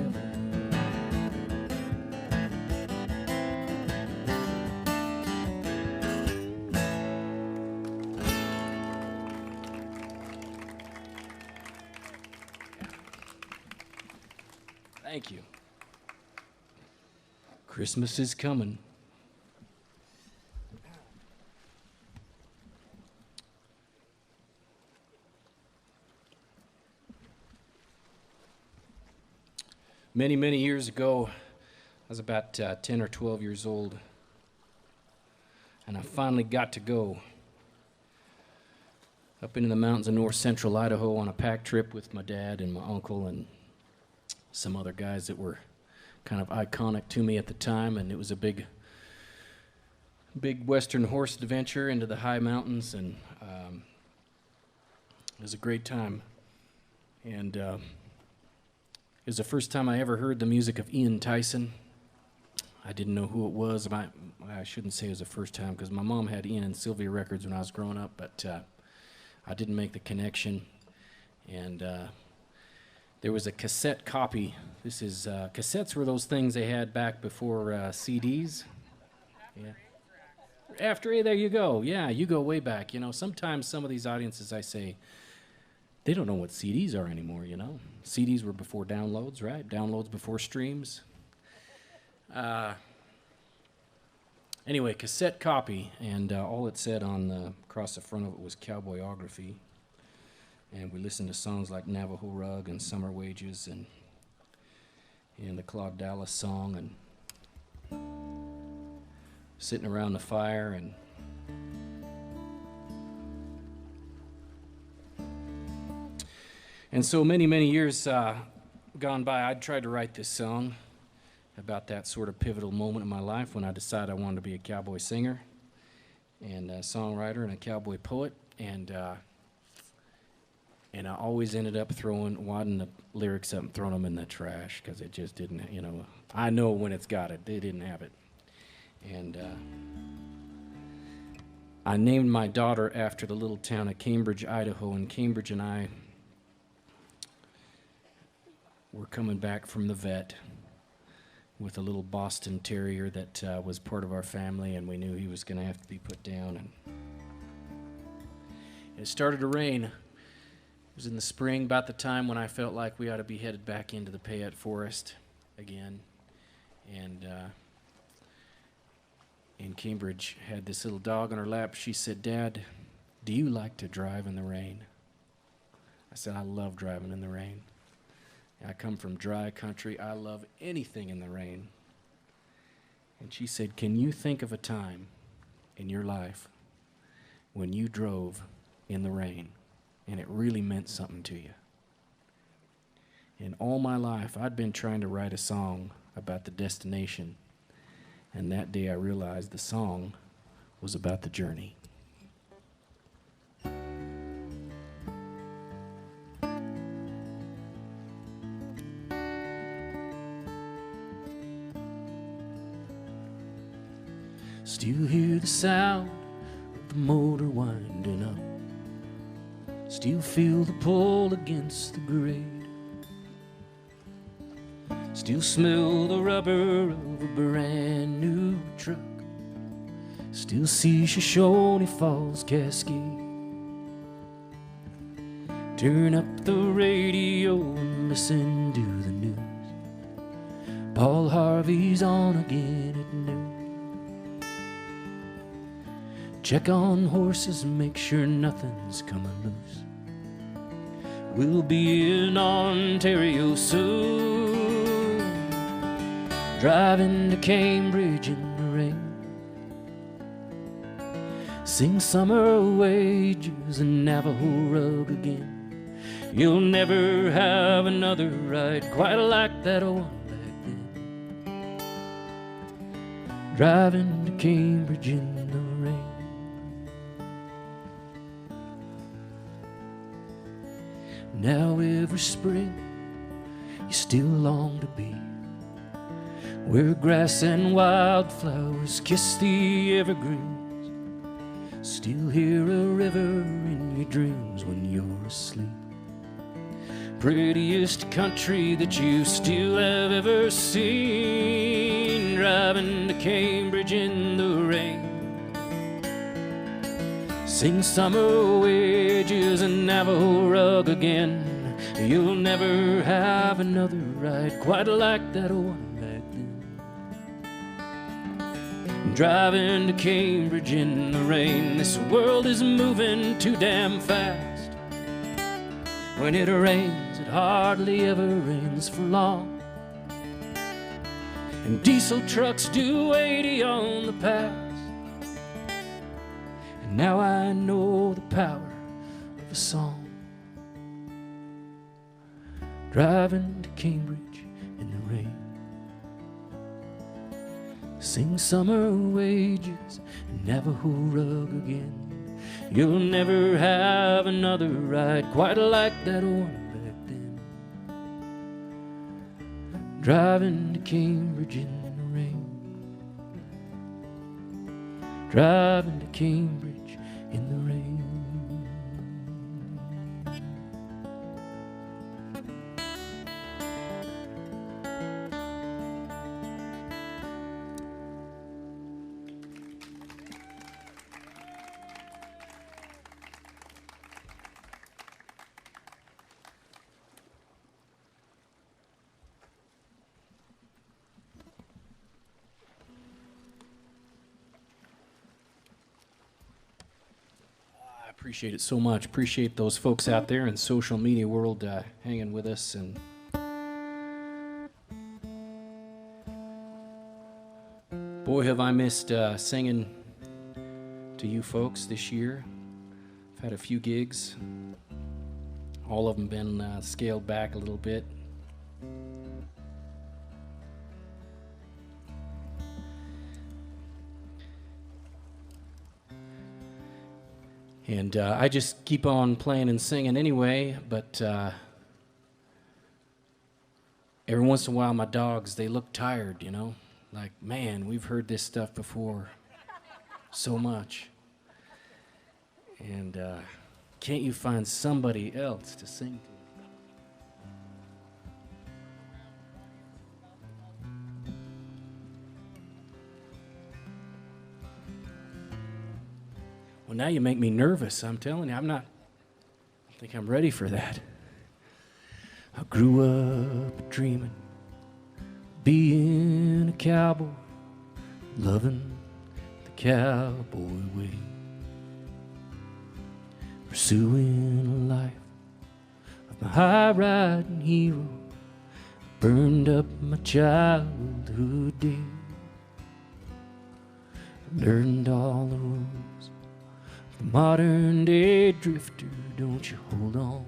Thank you. Christmas is coming. Many, many years ago, I was about 10 or 12 years old, and I finally got to go up into the mountains of north central Idaho on a pack trip with my dad and my uncle and some other guys that were kind of iconic to me at the time. And it was a big western horse adventure into the high mountains, and it was a great time. And it was the first time I ever heard the music of Ian Tyson. I didn't know who it was. I shouldn't say it was the first time, because my mom had Ian and Sylvia records when I was growing up, but I didn't make the connection. And there was a cassette copy. This is, cassettes were those things they had back before CDs. Yeah. After, there you go. Yeah, you go way back. You know, sometimes some of these audiences, I say, they don't know what CDs are anymore, you know. CDs were before downloads, right? Downloads before streams. Anyway, cassette copy, and all it said on across the front of it was cowboyography. And we listened to songs like Navajo Rug and Summer Wages and the Claude Dallas song, and sitting around the fire. And so many, many years gone by, I'd tried to write this song about that sort of pivotal moment in my life when I decided I wanted to be a cowboy singer and a songwriter and a cowboy poet. And I always ended up wadding the lyrics up and throwing them in the trash, because it just didn't, you know. I know when it's got it. They didn't have it. And I named my daughter after the little town of Cambridge, Idaho. And Cambridge and I were coming back from the vet with a little Boston Terrier that was part of our family, and we knew he was going to have to be put down. And it started to rain. It was in the spring, about the time when I felt like we ought to be headed back into the Payette Forest again. And Cambridge had this little dog on her lap. She said, "Dad, do you like to drive in the rain?" I said, "I love driving in the rain. I come from dry country. I love anything in the rain." And she said, "Can you think of a time in your life when you drove in the rain and it really meant something to you?" And all my life, I'd been trying to write a song about the destination. And that day I realized the song was about the journey. Still hear the sound of the motor winding up. Still feel the pull against the grade. Still smell the rubber of a brand new truck. Still see Shoshone Falls Cascade. Turn up the radio and listen to the news. Paul Harvey's on again at noon. Check on horses and make sure nothing's coming loose. We'll be in Ontario soon. driving to Cambridge in the rain. Sing summer wages and Navajo rug again. You'll never have another ride quite like that one back then. Driving to Cambridge in the rain. Now every spring you still long to be where grass and wildflowers kiss the evergreens. Still hear a river in your dreams when you're asleep. Prettiest country that you still have ever seen. Driving to Cambridge in the rain. Sing summer wages and Navajo rug again. You'll never have another ride quite like that one back then. Driving to Cambridge in the rain. This world is moving too damn fast. When it rains, it hardly ever rains for long. And diesel trucks do 80 on the pass. And now I know the power of a song. Driving to Cambridge in the rain. Sing summer wages and Navajo rug again. You'll never have another ride quite like that one back then. Driving to Cambridge in the rain. Driving to Cambridge in the rain. Appreciate it so much. Appreciate those folks out there in social media world hanging with us. And boy, have I missed singing to you folks this year. I've had a few gigs. All of them been scaled back a little bit. And I just keep on playing and singing anyway, but every once in a while my dogs, they look tired, you know? Like, man, we've heard this stuff before so much. And can't you find somebody else to sing to? Well, now you make me nervous. I'm telling you, I think I'm ready for that. I grew up dreaming, being a cowboy, loving the cowboy way, pursuing a life of my high-riding hero, burned up my childhood days, learned all the rules. The modern day drifter, don't you hold on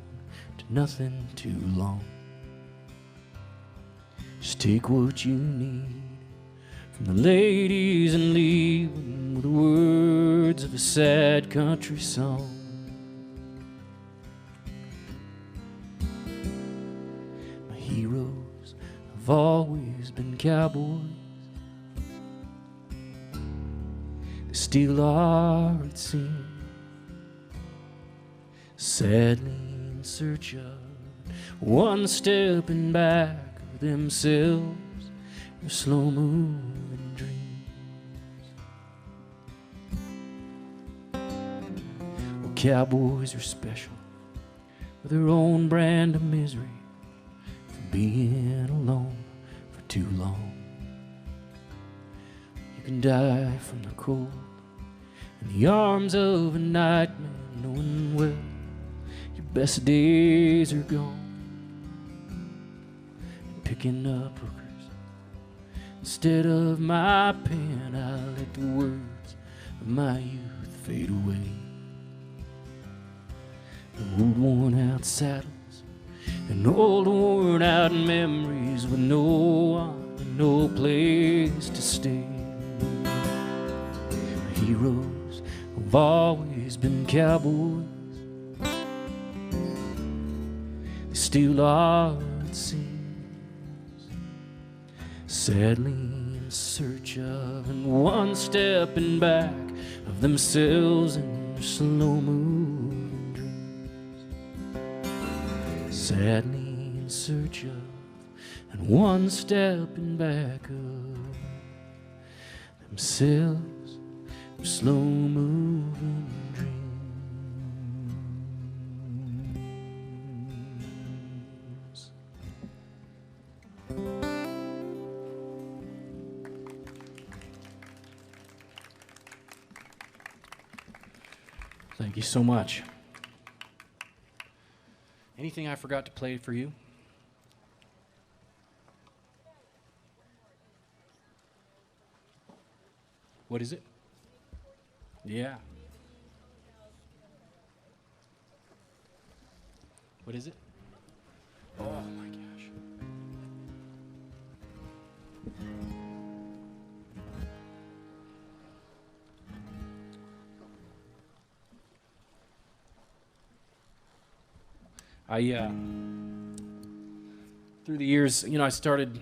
to nothing too long. Just take what you need from the ladies and leave them with the words of a sad country song. My heroes have always been cowboys. They still are, it seems. Sadly in search of one stepping back of themselves, their slow-moving dreams. Well, cowboys are special with their own brand of misery for being alone for too long. You can die from the cold in the arms of a nightmare, knowing well your best days are gone. And picking up hookers Instead of my pen, I let the words of my youth fade away. The old worn-out saddles and old worn-out memories with no one, no place to stay. Heroes have always been cowboys. They still are, it seems. Sadly in search of and one stepping back of themselves and their slow-moving dreams. Sadly in search of and one stepping back of themselves, their slow-moving dreams. Thank you so much. Anything I forgot to play for you? What is it? Yeah. What is it? Oh my gosh. Through the years, I started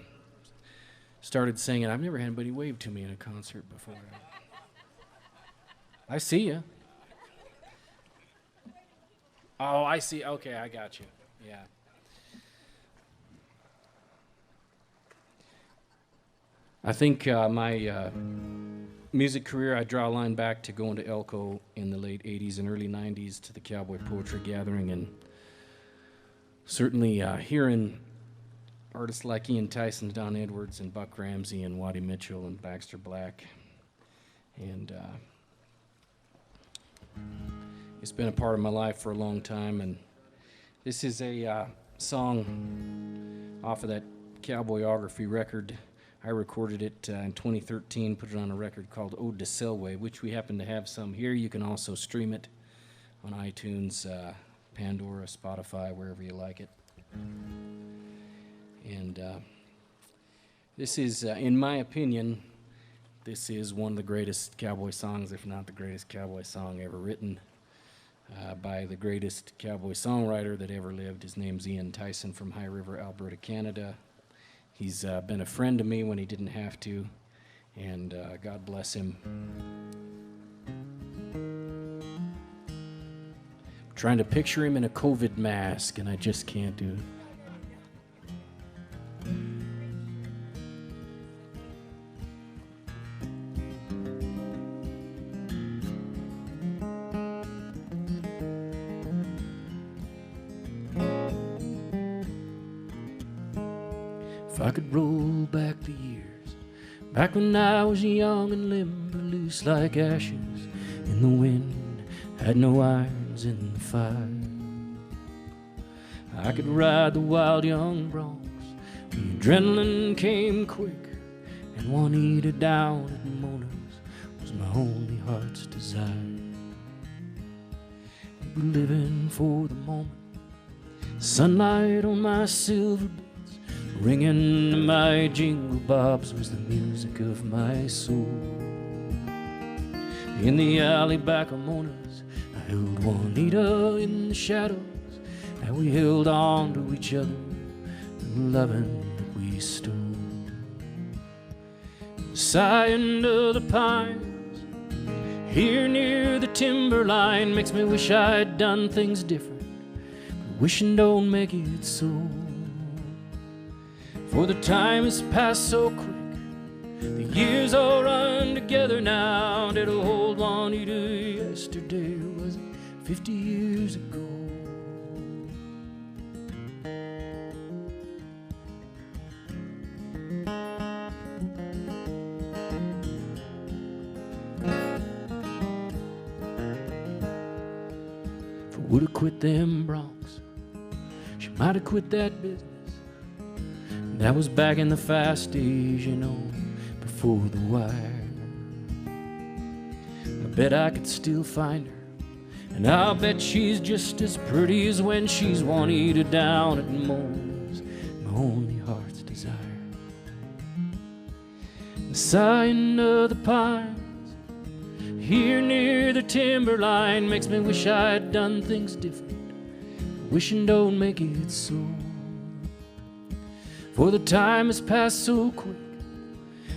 singing. I've never had anybody wave to me in a concert before. I see you. Oh, I see. Okay, I got you. Yeah. I think my music career, I draw a line back to going to Elko in the late 80s and early 90s to the Cowboy Poetry Gathering, and certainly hearing artists like Ian Tyson, Don Edwards, and Buck Ramsey, and Waddy Mitchell, and Baxter Black. And it's been a part of my life for a long time. And this is a song off of that Cowboyography record. I recorded it in 2013, put it on a record called Ode to Selway, which we happen to have some here. You can also stream it on iTunes, Pandora, Spotify, wherever you like it. And this is, in my opinion, this is one of the greatest cowboy songs, if not the greatest cowboy song ever written by the greatest cowboy songwriter that ever lived. His name's Ian Tyson from High River, Alberta, Canada. He's been a friend to me when he didn't have to, and God bless him. I'm trying to picture him in a COVID mask, and I just can't do it. If I could roll back the years, back when I was young and limber, loose like ashes in the wind, had no irons in the fire. I could ride the wild young broncs, the adrenaline came quick, and Juanita down at Mona's was my only heart's desire. We were living for the moment, sunlight on my silver bits, ringing to my jingle bobs was the music of my soul. In the alley back of Mona's, I held Juanita in the shadows, and we held on to each other, the loving that we stole. Sighing to the pines, here near the timberline, makes me wish I'd done things different, but wishing don't make it so. For the time has passed so quick, the years all run together now. Did I hold Juanita yesterday, or was it 50 years ago? If I would have quit them broncs, she might have quit that business. That was back in the fast days, you know. for the wire. I bet I could still find her, and I'll bet she's just as pretty as when she's Juanita down at Moore's, my only heart's desire. The sighing of the pines here near the timberline makes me wish I'd done things different. Wishing don't make it so. For the time has passed so quick,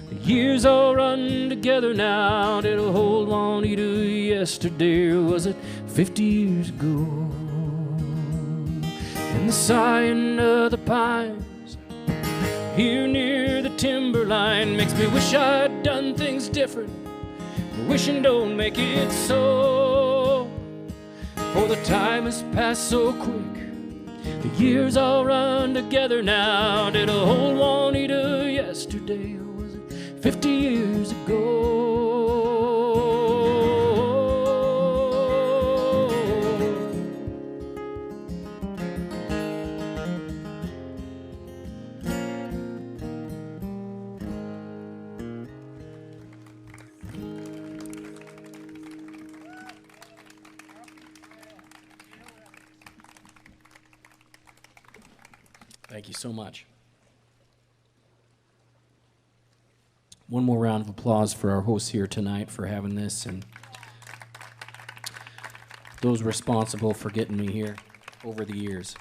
the years all run together now. Did a hold Juanita yesterday, or was it 50 years ago? And the sighing of the pines here near the timberline makes me wish I'd done things different. Wishing don't make it so. For the time has passed so quick, the years all run together now. Did a whole Juanita yesterday, or was it 50 years ago? Thank you so much. One more round of applause for our hosts here tonight for having this, and those responsible for getting me here over the years.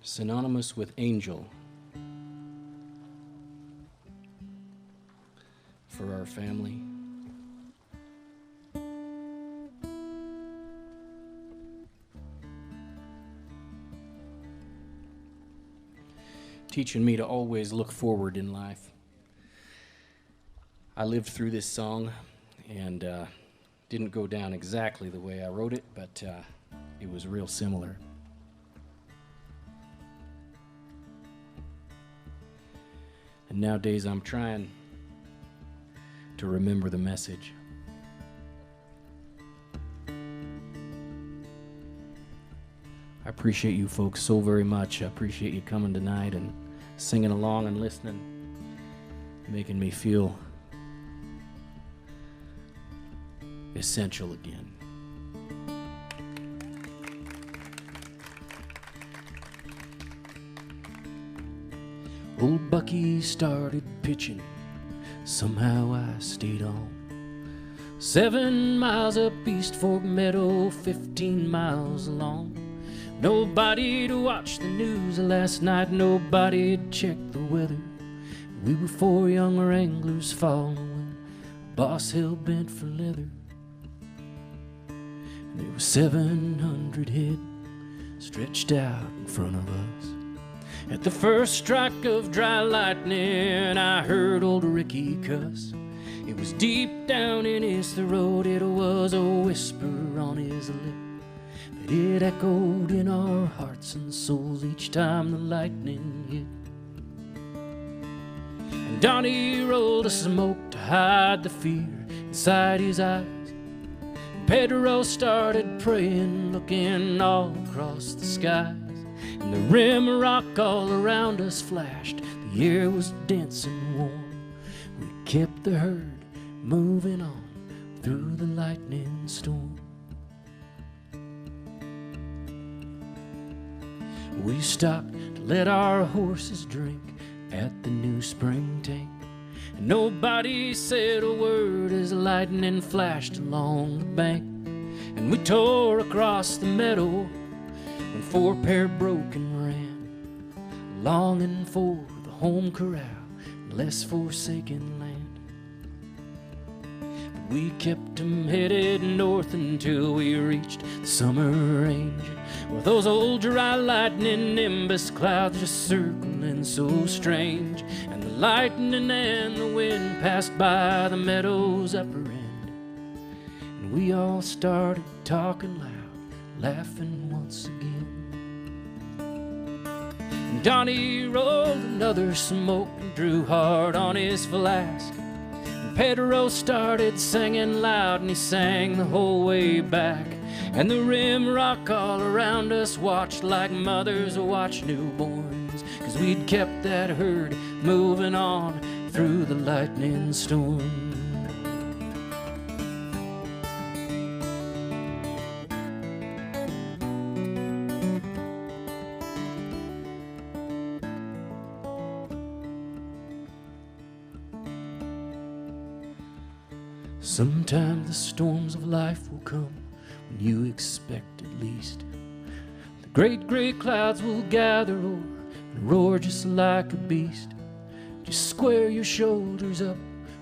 Synonymous with angel for our family. Teaching me to always look forward in life. I lived through this song and didn't go down exactly the way I wrote it, but it was real similar. And nowadays I'm trying to remember the message. I appreciate you folks so very much. I appreciate you coming tonight and singing along and listening, making me feel essential again. Old Bucky started pitching, somehow I stayed on. 7 miles up East Fork Meadow, 15 miles long. Nobody to watch the news last night, nobody to check the weather. We were 4 young wranglers following a boss hell-bent for leather. And there were 700 head stretched out in front of us. At the first strike of dry lightning, I heard old Ricky cuss. It was deep down in his throat, it was a whisper on his lip, but it echoed in our hearts and souls each time the lightning hit. And Donnie rolled a smoke to hide the fear inside his eyes. Pedro started praying, looking all across the skies. And the rim of rock all around us flashed, the air was dense and warm. We kept the herd moving on through the lightning storm. We stopped to let our horses drink at the new spring tank, and nobody said a word as the lightning flashed along the bank. And we tore across the meadow when 4 pair broke and ran, longing for the home corral and less forsaken land. But we kept 'em headed north until we reached the summer range, with those old dry lightning nimbus clouds just circling so strange. And the lightning and the wind passed by the meadow's upper end, and we all started talking loud, laughing once again. And Donnie rolled another smoke and drew hard on his flask. And Pedro started singing loud, and he sang the whole way back. And the rim rock all around us watched like mothers watch newborns, 'cause we'd kept that herd moving on through the lightning storm. Sometimes the storms of life will come when you expect it least. The great gray clouds will gather o'er and roar just like a beast. Just square your shoulders up,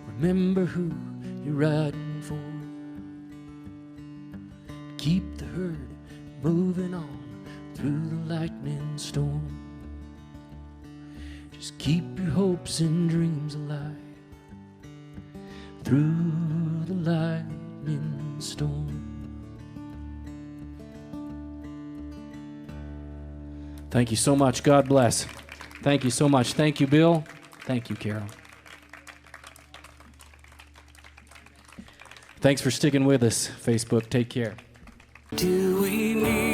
remember who you're riding for. Keep the herd moving on through the lightning storm. Just keep your hopes and dreams alive through the lightning storm. Thank you so much. God bless. Thank you so much. Thank you, Bill. Thank you, Carol. Thanks for sticking with us, Facebook. Take care. Do we need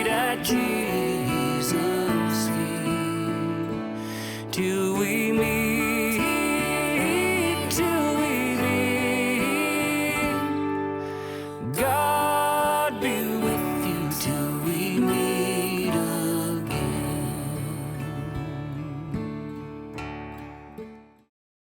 at Jesus' feet? Do